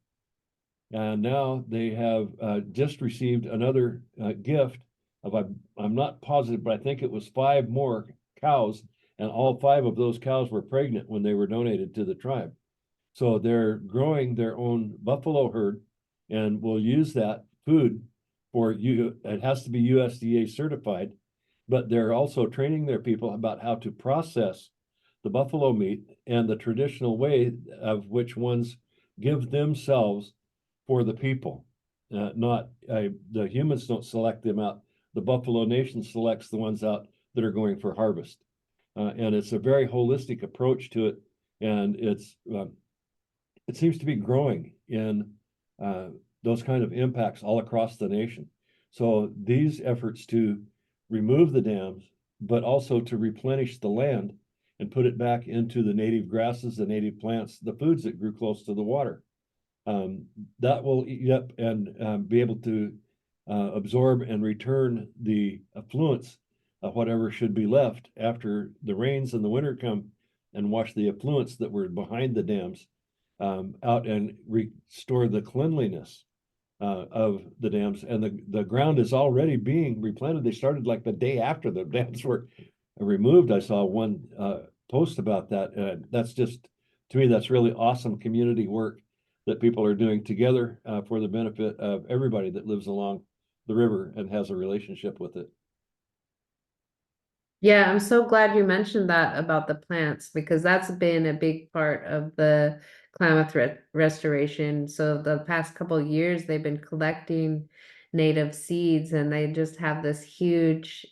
And now they have just received another gift of, I'm not positive, but I think it was 5 more cows, and all 5 of those cows were pregnant when they were donated to the tribe. So they're growing their own buffalo herd and will use that food for it has to be USDA certified, but they're also training their people about how to process the buffalo meat and the traditional way of which ones give themselves for the people. Not the humans don't select them out. The Buffalo Nation selects the ones out that are going for harvest. And it's a very holistic approach to it. And it seems to be growing in those kind of impacts all across the nation. So these efforts to remove the dams, but also to replenish the land and put it back into the native grasses, the native plants, the foods that grew close to the water. That will eat up and be able to absorb and return the affluents of whatever should be left after the rains in the winter come and wash the affluents that were behind the dams out and restore the cleanliness of the dams. And the ground is already being replanted. They started like the day after the dams were removed. I saw one post about that. That's just, to me, that's really awesome community work that people are doing together for the benefit of everybody that lives along the river and has a relationship with it. Yeah, I'm so glad you mentioned that about the plants, because that's been a big part of the Klamath restoration. So the past couple of years, they've been collecting native seeds, and they just have this huge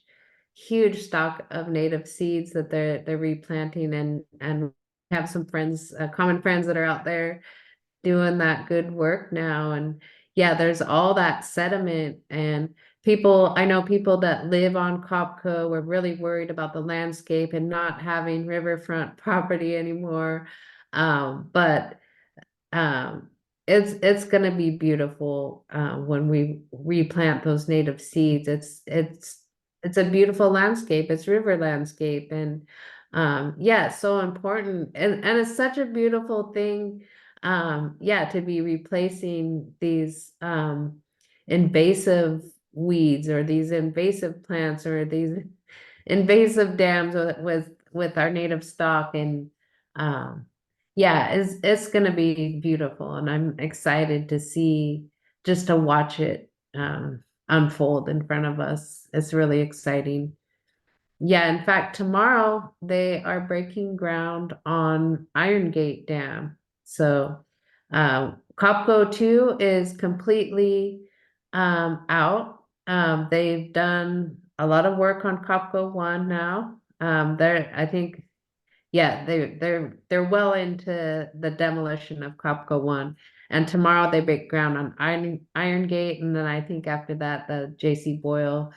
stock of native seeds that they're replanting, and have some friends, common friends that are out there doing that good work now. And yeah, there's all that sediment, and I know people that live on Copco were really worried about the landscape and not having riverfront property anymore. But it's gonna be beautiful when we replant those native seeds. It's a beautiful landscape. It's river landscape, and yeah, it's so important, and it's such a beautiful thing. Yeah, to be replacing these invasive weeds or these invasive plants or these invasive dams with our native stock. And yeah, it's gonna be beautiful, and I'm excited to watch it unfold in front of us. It's really exciting. Yeah, in fact, tomorrow they are breaking ground on Iron Gate Dam. So Copco 2 is completely out. They've done a lot of work on Copco 1 now. I think, yeah, they're well into the demolition of Copco 1. And tomorrow they break ground on Iron Gate, and then I think after that the JC Boyle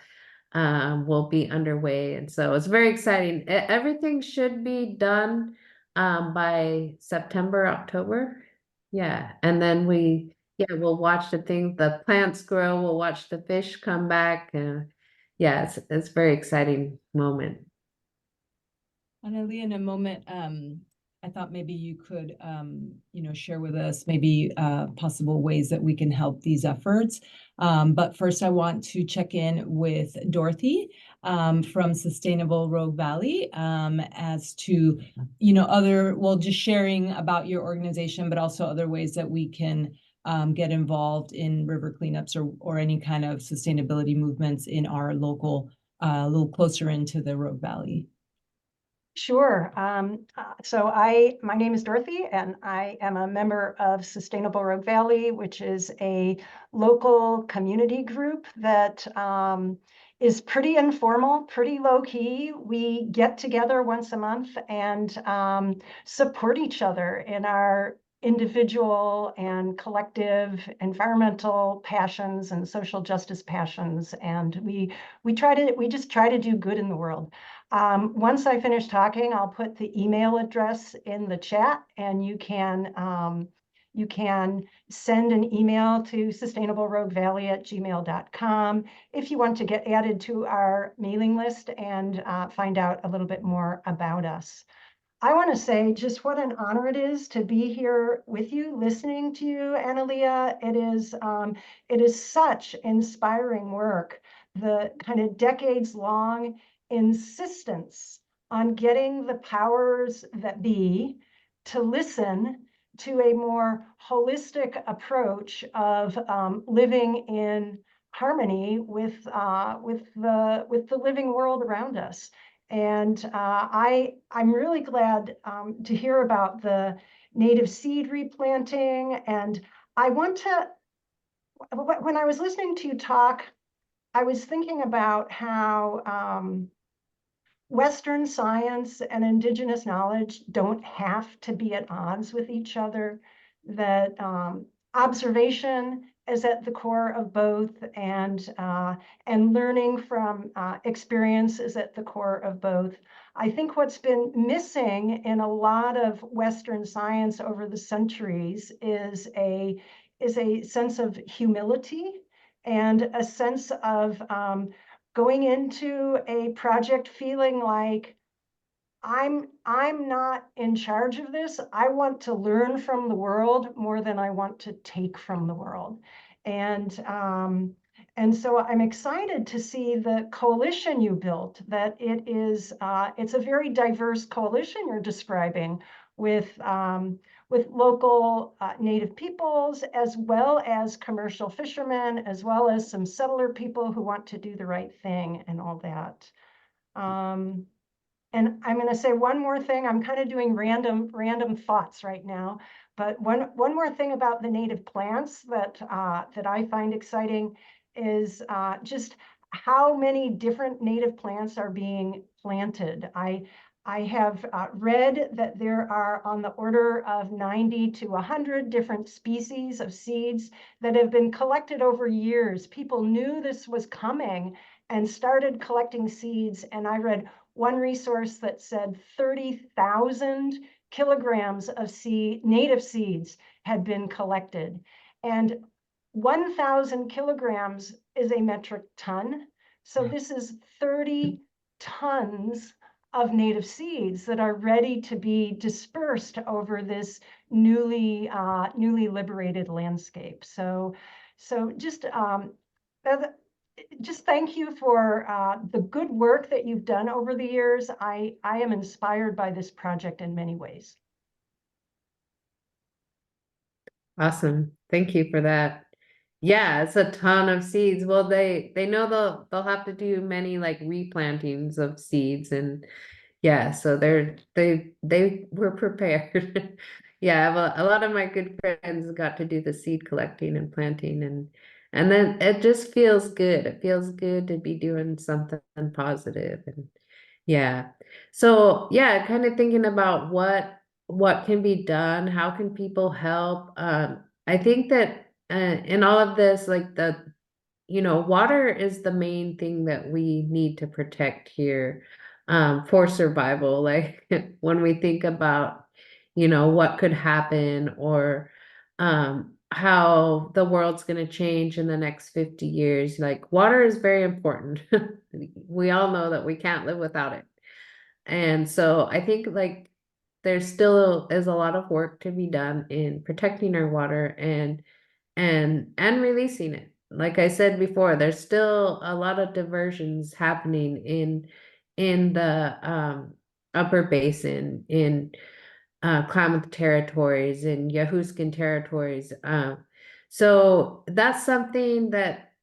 will be underway. And so it's very exciting. Everything should be done by September, October. Yeah. And then we'll watch the plants grow, we'll watch the fish come back. Yeah, it's a very exciting moment. Annalie, in a moment, I thought maybe you could, share with us maybe possible ways that we can help these efforts. But first, I want to check in with Dorothy from Sustainable Rogue Valley as to, just sharing about your organization, but also other ways that we can get involved in river cleanups or any kind of sustainability movements in our local, a little closer into the Rogue Valley. Sure. My name is Dorothy, and I am a member of Sustainable Rogue Valley, which is a local community group that is pretty informal, pretty low key. We get together once a month and support each other in our individual and collective environmental passions and social justice passions. And we just try to do good in the world. Once I finish talking, I'll put the email address in the chat, and you can send an email to sustainableroguevalley@gmail.com if you want to get added to our mailing list and find out a little bit more about us. I want to say just what an honor it is to be here with you, listening to you, Analia. It is such inspiring work. The kind of decades-long insistence on getting the powers that be to listen to a more holistic approach of living in harmony with the living world around us. And I'm really glad to hear about the native seed replanting. And when I was listening to you talk, I was thinking about how Western science and indigenous knowledge don't have to be at odds with each other, that observation is at the core of both, and learning from experience is at the core of both. I think what's been missing in a lot of Western science over the centuries is a sense of humility and a sense of going into a project feeling like I'm not in charge of this. I want to learn from the world more than I want to take from the world. And so I'm excited to see the coalition you built, that it's a very diverse coalition you're describing with local native peoples, as well as commercial fishermen, as well as some settler people who want to do the right thing and all that. And I'm going to say one more thing. I'm kind of doing random thoughts right now, but one more thing about the native plants that I find exciting is just how many different native plants are being planted. I have read that there are on the order of 90 to 100 different species of seeds that have been collected over years. People knew this was coming and started collecting seeds, and I read one resource that said 30,000 kilograms of native seeds had been collected. And 1,000 kilograms is a metric ton. So this is 30 tons of native seeds that are ready to be dispersed over this newly liberated landscape. So just thank you for the good work that you've done over the years. I am inspired by this project in many ways. Awesome. Thank you for that. Yeah, it's a ton of seeds. Well, they know they'll have to do many like replantings of seeds, and yeah, so they were prepared. Yeah, well, a lot of my good friends got to do the seed collecting and planting, and then it just feels good. It feels good to be doing something positive, and yeah. So yeah, kind of thinking about what can be done, how can people help? I think that in all of this, like water is the main thing that we need to protect here for survival. Like when we think about, what could happen or how the world's going to change in the next 50 years, like water is very important. We all know that we can't live without it. And so I think like there still is a lot of work to be done in protecting our water and releasing it. Like I said before, there's still a lot of diversions happening in the upper basin, in Klamath territories, in Yahuskin territories. So that's something that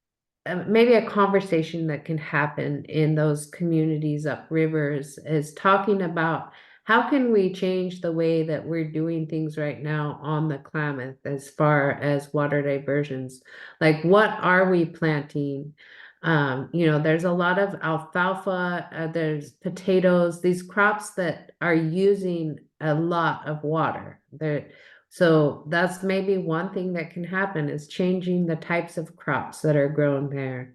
maybe a conversation that can happen in those communities up rivers is talking about how can we change the way that we're doing things right now on the Klamath as far as water diversions? Like what are we planting? There's a lot of alfalfa, there's potatoes, these crops that are using a lot of water. So that's maybe one thing that can happen is changing the types of crops that are grown there.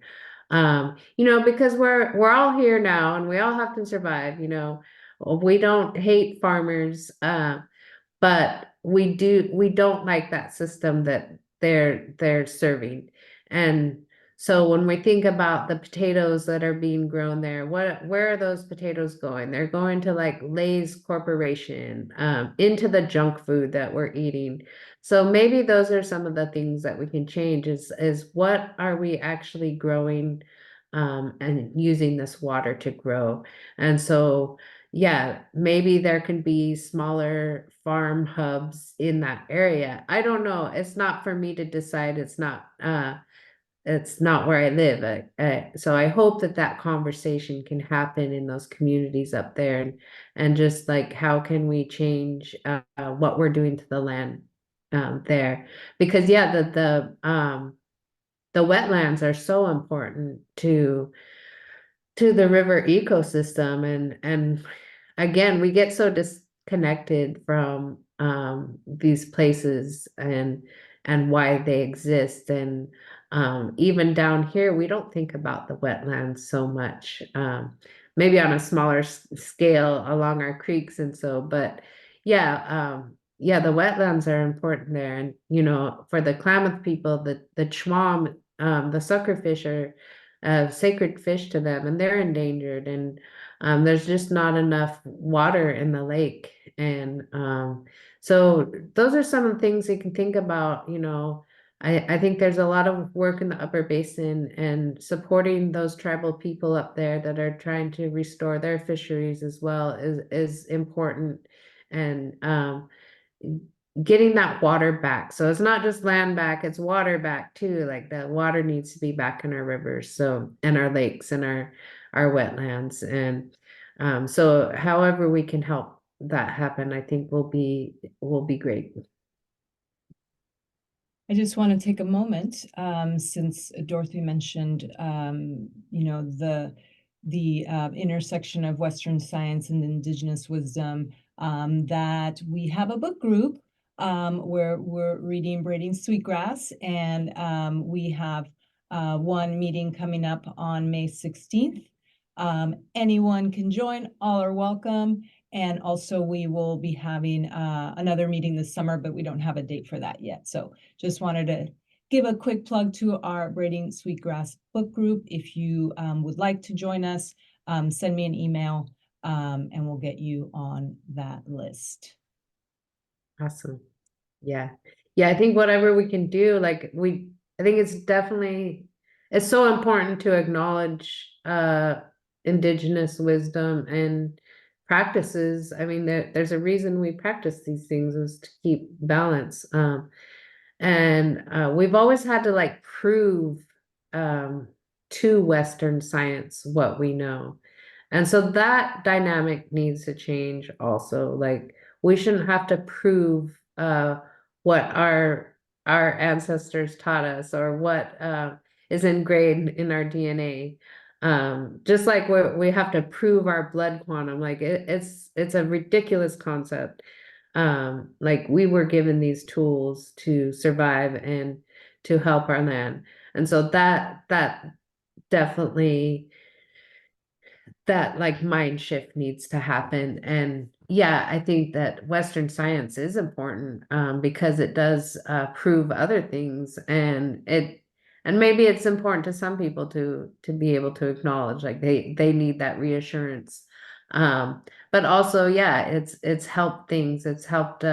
Because we're all here now and we all have to survive, we don't hate farmers, but we don't like that system that they're serving. And so when we think about the potatoes that are being grown there, where are those potatoes going? They're going to like Lay's Corporation, into the junk food that we're eating. So maybe those are some of the things that we can change is what are we actually growing, and using this water to grow. And so yeah, maybe there can be smaller farm hubs in that area. I don't know. It's not for me to decide. It's not where I live. So I hope that conversation can happen in those communities up there, and just like how can we change what we're doing to the land there, because yeah, the wetlands are so important to the river ecosystem, and again we get so disconnected from these places and why they exist, and even down here we don't think about the wetlands so much, maybe on a smaller scale along our creeks and so, but yeah, the wetlands are important there. And for the Klamath people, the chwam, the suckerfish are sacred fish to them, and they're endangered, and there's just not enough water in the lake. And so those are some of the things you can think about. I think there's a lot of work in the upper basin and supporting those tribal people up there that are trying to restore their fisheries as well is important. And getting that water back. So it's not just land back, it's water back too. Like the water needs to be back in our rivers, so, and our lakes and our wetlands. And so however we can help that happen, I think will be great. I just want to take a moment, since Dorothy mentioned, the intersection of Western science and Indigenous wisdom, that we have a book group where we're reading Braiding Sweetgrass, and we have one meeting coming up on May 16th. Anyone can join, all are welcome. And also we will be having another meeting this summer, but we don't have a date for that yet. So just wanted to give a quick plug to our Braiding Sweetgrass book group. If you would like to join us, send me an email and we'll get you on that list. Awesome. Yeah. I think whatever we can do, like I think it's so important to acknowledge Indigenous wisdom and practices. I mean, there's a reason we practice these things, is to keep balance. And we've always had to like prove to Western science what we know. And so that dynamic needs to change also. Like we shouldn't have to prove what our ancestors taught us or what is ingrained in our DNA. Just like we have to prove our blood quantum, like it's a ridiculous concept. Like we were given these tools to survive and to help our land. And so that definitely that like mind shift needs to happen. And yeah, I think that Western science is important because it does prove other things, and maybe it's important to some people to be able to acknowledge like they need that reassurance. But also, yeah, it's helped things. It's helped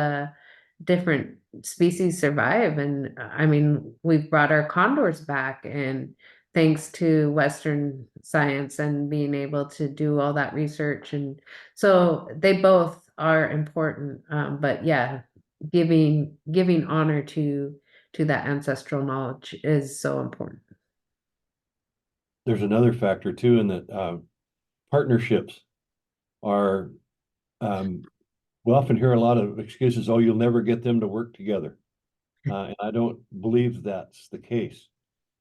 different species survive, and I mean, we've brought our condors back, and thanks to Western science and being able to do all that research. And so they both are important. But yeah, giving honor to that ancestral knowledge is so important. There's another factor too, in that partnerships are, we often hear a lot of excuses, oh, you'll never get them to work together. And I don't believe that's the case.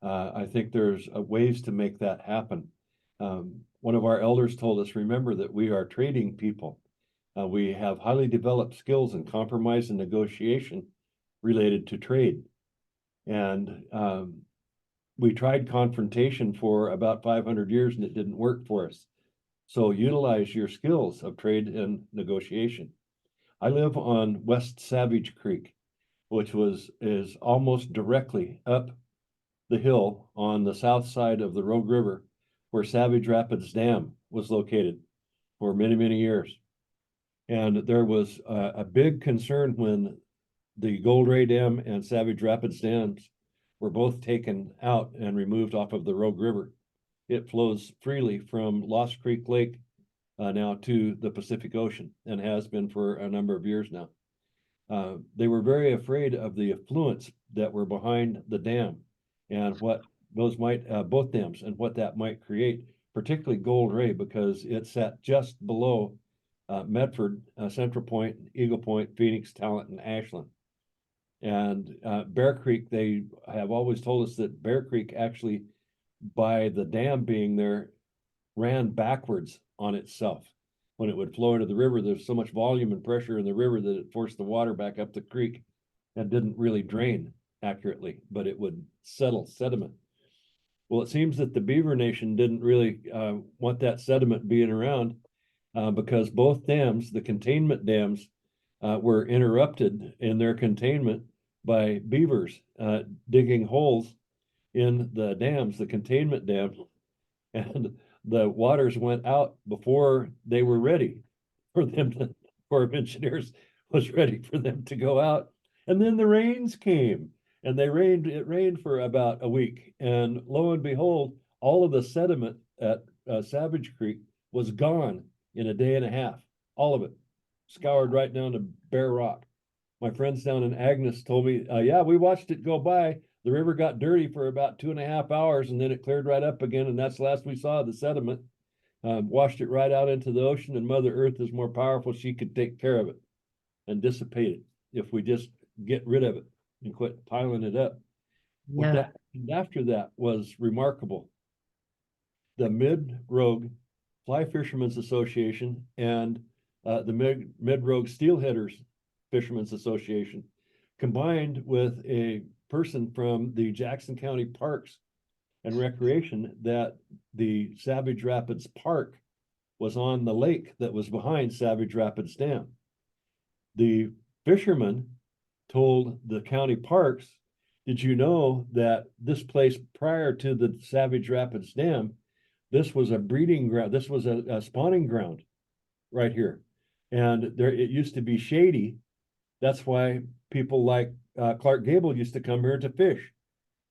I think there's ways to make that happen. One of our elders told us, remember that we are trading people. We have highly developed skills in compromise and negotiation related to trade. And we tried confrontation for about 500 years and it didn't work for us. So utilize your skills of trade and negotiation. I live on West Savage Creek, which is almost directly up the hill on the south side of the Rogue River, where Savage Rapids Dam was located for many, many years. And there was a big concern when the Gold Ray Dam and Savage Rapids dams were both taken out and removed off of the Rogue River. It flows freely from Lost Creek Lake now to the Pacific Ocean, and has been for a number of years now. They were very afraid of the affluents that were behind the dam and what those might, both dams, and what that might create, particularly Gold Ray, because it sat just below Medford, Central Point, Eagle Point, Phoenix, Talent, and Ashland. And Bear Creek, they have always told us that Bear Creek actually, by the dam being there, ran backwards on itself. When it would flow into the river, there's so much volume and pressure in the river that it forced the water back up the creek and didn't really drain accurately, but it would settle sediment. Well, it seems that the Beaver Nation didn't really want that sediment being around because both dams, the containment dams, were interrupted in their containment by beavers digging holes in the dams, the containment dams, and the waters went out before they were ready for them to, Corps of Engineers was ready for them to go out. And then the rains came, and it rained for about a week. And lo and behold, all of the sediment at Savage Creek was gone in a day and a half. All of it, scoured right down to bare rock. My friends down in Agnes told me, yeah, we watched it go by. The river got dirty for about 2.5 hours, and then it cleared right up again. And that's the last we saw of the sediment. Washed it right out into the ocean, and Mother Earth is more powerful. She could take care of it and dissipate it if we just get rid of it and quit piling it up. What that happened after that was remarkable. The Mid-Rogue Fly Fishermen's Association and the Mid-Rogue Steelheaders Fishermen's Association combined with a person from the Jackson County Parks and Recreation, that the Savage Rapids Park was on the lake that was behind Savage Rapids Dam. The fishermen told the county parks, did you know that this place prior to the Savage Rapids Dam, this was a breeding ground, this was a spawning ground right here. And there it used to be shady. That's why people like Clark Gable used to come here to fish,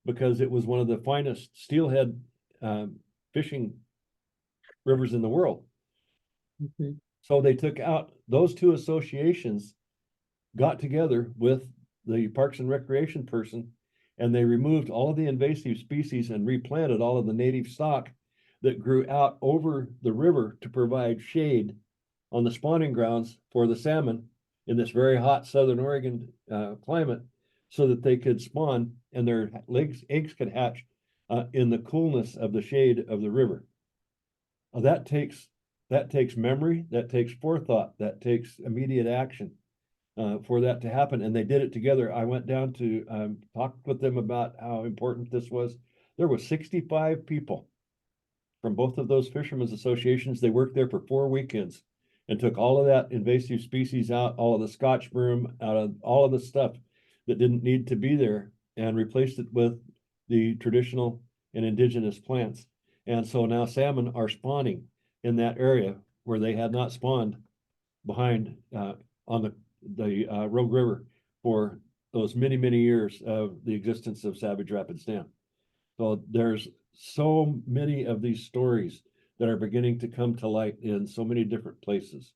because it was one of the finest steelhead fishing rivers in the world. So they took out those two associations, got together with the Parks and Recreation person, and they removed all of the invasive species and replanted all of the native stock that grew out over the river to provide shade on the spawning grounds for the salmon in this very hot Southern Oregon climate, so that they could spawn and their eggs could hatch in the coolness of the shade of the river. That takes memory, that takes forethought, that takes immediate action for that to happen. And they did it together. I went down to talk with them about how important this was. There was 65 people from both of those fishermen's associations. They worked there for 4 weekends and took all of that invasive species out, all of the Scotch broom out of all of the stuff that didn't need to be there, and replaced it with the traditional and indigenous plants. And so now salmon are spawning in that area where they had not spawned behind on the Rogue River for those many, many years of the existence of Savage Rapids Dam. So there's so many of these stories that are beginning to come to light in so many different places.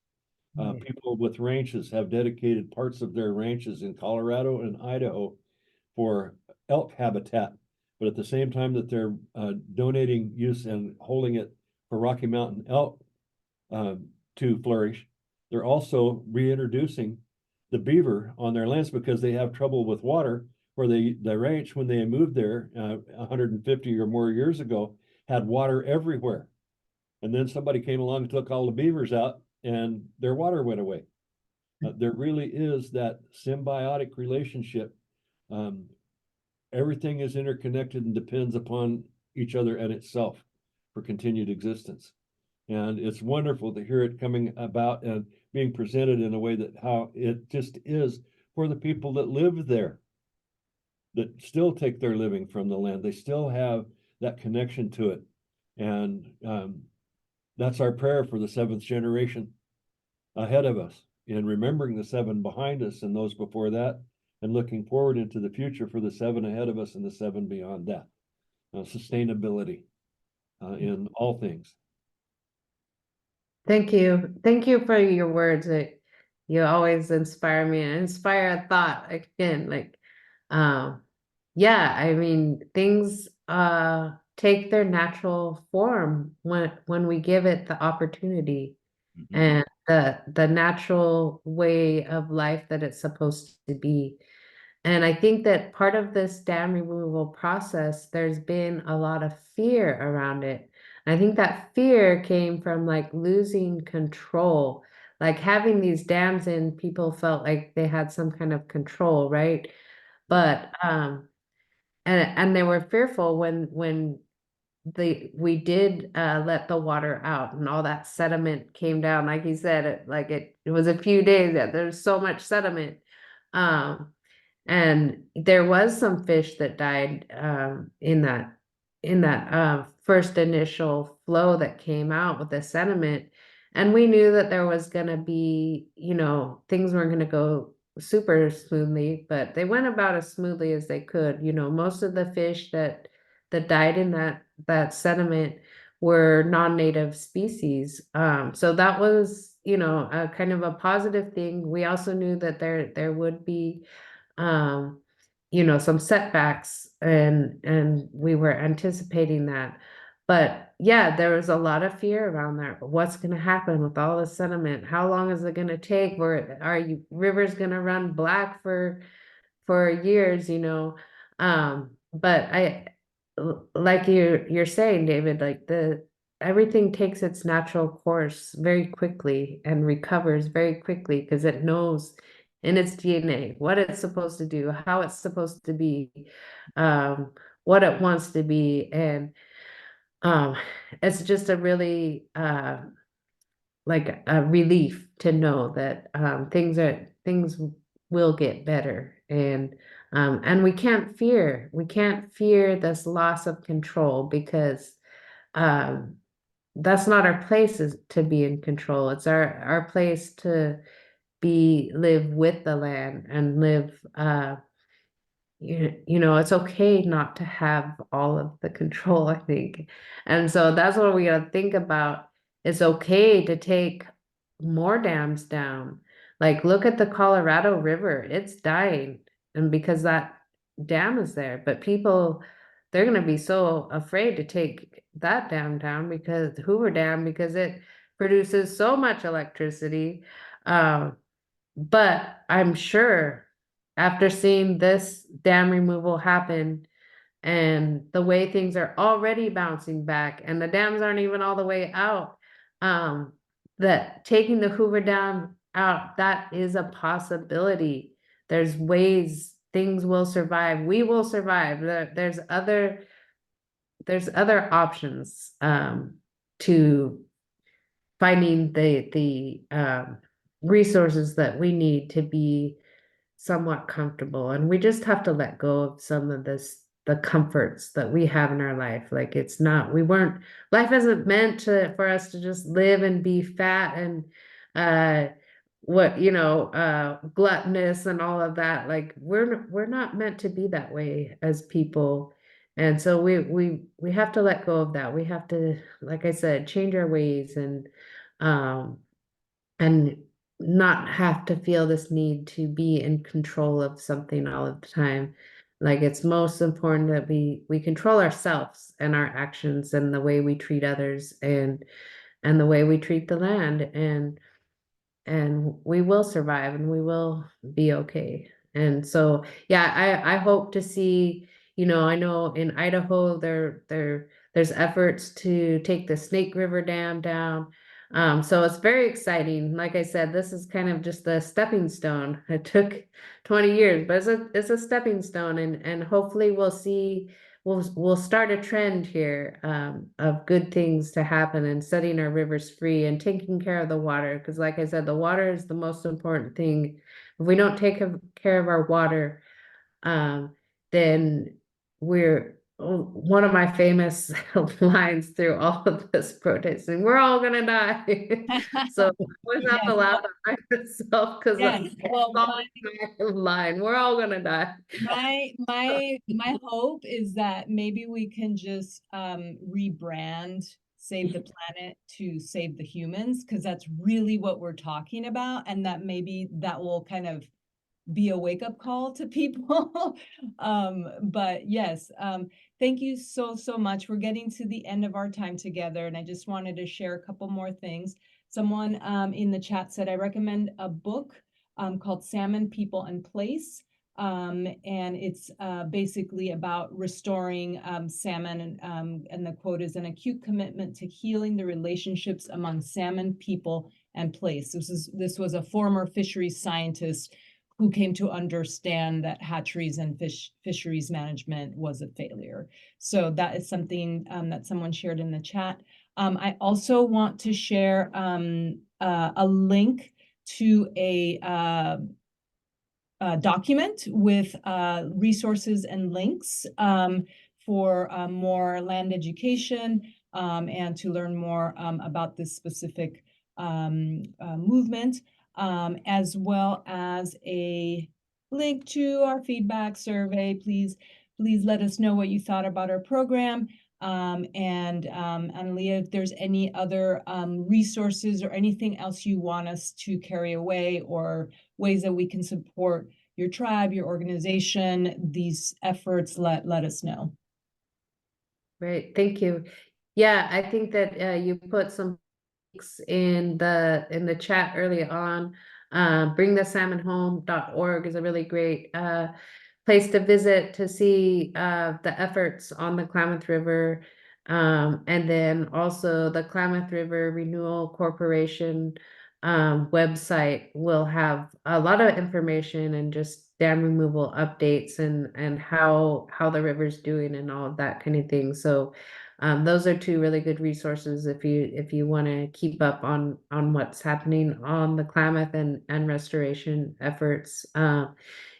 People with ranches have dedicated parts of their ranches in Colorado and Idaho for elk habitat, but at the same time that they're donating use and holding it for Rocky Mountain elk to flourish, they're also reintroducing the beaver on their lands because they have trouble with water. Where the ranch, when they moved there 150 or more years ago, had water everywhere. And then somebody came along and took all the beavers out and their water went away. There really is that symbiotic relationship. Everything is interconnected and depends upon each other and itself for continued existence. And it's wonderful to hear it coming about and being presented in a way that how it just is for the people that live there, that still take their living from the land. They still have that connection to it. And that's our prayer for the 7th generation ahead of us, in remembering the 7 behind us and those before that, and looking forward into the future for the 7 ahead of us and the 7 beyond that. Sustainability in all things. Thank you. Thank you for your words. You always inspire me and inspire a thought again, like, yeah, I mean, things take their natural form when we give it the opportunity and the natural way of life that it's supposed to be. And I think that part of this dam removal process, there's been a lot of fear around it. I think that fear came from like losing control, like having these dams in, people felt like they had some kind of control, right? But and they were fearful when we did let the water out and all that sediment came down. Like he said, it was a few days that there's so much sediment. And there was some fish that died in that first initial flow that came out with the sediment. And we knew that there was going to be, things weren't going to go super smoothly, but they went about as smoothly as they could. Most of the fish that died in that sediment were non-native species. So that was, a kind of a positive thing. We also knew that there would be some setbacks, and we were anticipating that. But yeah, there was a lot of fear around there. What's going to happen with all the sediment? How long is it going to take? Are rivers going to run black for years? But like you're saying, David, like everything takes its natural course very quickly and recovers very quickly because it knows in its DNA what it's supposed to do, how it's supposed to be, what it wants to be. And it's just a really like a relief to know that things will get better. And we can't fear this loss of control, because that's not our place, is to be in control. It's our place to live with the land and live, it's okay not to have all of the control, I think. And so that's what we gotta think about. It's okay to take more dams down. Like, look at the Colorado River, it's dying. and because that dam is there, but people, they're gonna be so afraid to take that dam down because Hoover Dam, because it produces so much electricity. But I'm sure after seeing this dam removal happen and the way things are already bouncing back and the dams aren't even all the way out, that taking the Hoover Dam out, that is a possibility. There's ways things will survive. We will survive. There's other options to finding the resources that we need to be somewhat comfortable, and we just have to let go of some of the comforts that we have in our life. Like, it's not, life isn't meant for us to just live and be fat and gluttonous and all of that. Like, we're not meant to be that way as people. And so we have to let go of that. We have to, like I said, change our ways and not have to feel this need to be in control of something all of the time. Like, it's most important that we control ourselves and our actions and the way we treat others and the way we treat the land, and we will survive and we will be okay. And so, yeah, I hope to see, I know in Idaho there's efforts to take the Snake River Dam down. So it's very exciting. Like I said, this is kind of just a stepping stone. It took 20 years, but it's a stepping stone, and hopefully we'll start a trend here of good things to happen and setting our rivers free and taking care of the water. Because like I said, the water is the most important thing. If we don't take care of our water, then one of my famous lines through all of this protesting, we're all gonna die. So I always have to laugh at myself because Yes, well, line, we're all gonna die. my hope is that maybe we can just rebrand Save the Planet to Save the Humans, because that's really what we're talking about, and that maybe that will kind of be a wake-up call to people. But yes, thank you so much. We're getting to the end of our time together, and I just wanted to share a couple more things. Someone in the chat said, I recommend a book called Salmon, People, and Place. And it's basically about restoring salmon, and the quote is, an acute commitment to healing the relationships among salmon, people, and place. This was a former fisheries scientist who came to understand that hatcheries and fisheries management was a failure. So that is something that someone shared in the chat. I also want to share a link to a document with resources and links for more land education and to learn more about this specific movement, as well as a link to our feedback survey. Please let us know what you thought about our program. And Leah, if there's any other resources or anything else you want us to carry away, or ways that we can support your tribe, your organization, these efforts, let us know. Great, thank you. Yeah, I think that you put some links in the chat early on. Bringthesalmonhome.org is a really great place to visit to see the efforts on the Klamath River, and then also the Klamath River Renewal Corporation website will have a lot of information and just dam removal updates and how the river's doing and all of that kind of thing. So those are two really good resources if you want to keep up on what's happening on the Klamath and restoration efforts.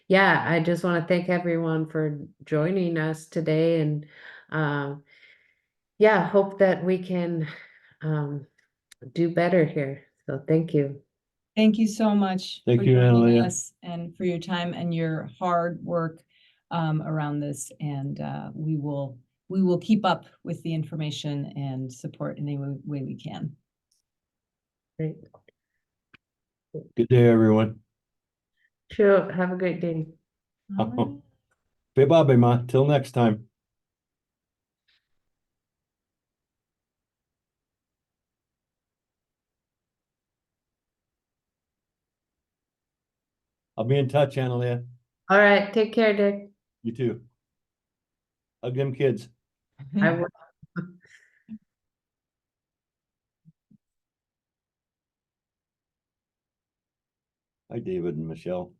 Yeah, I just want to thank everyone for joining us today, and yeah, hope that we can do better here. So thank you. Thank you so much. Thank for you, joining Analia. us and for your time and your hard work around this. And we will keep up with the information and support in any way we can. Great. Good day, everyone. Sure. Have a great day. All right. Bye-bye, Ma. Till next time. I'll be in touch, Analia. All right, take care, Dick. You too. Hug them kids. I will. Hi, David and Michelle.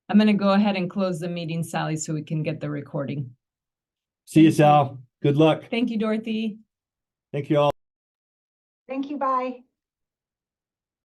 I'm gonna go ahead and close the meeting, Sally, so we can get the recording. See you, Thank you. Sal. Good luck. Thank you, Dorothy. Thank you all. Thank you, bye.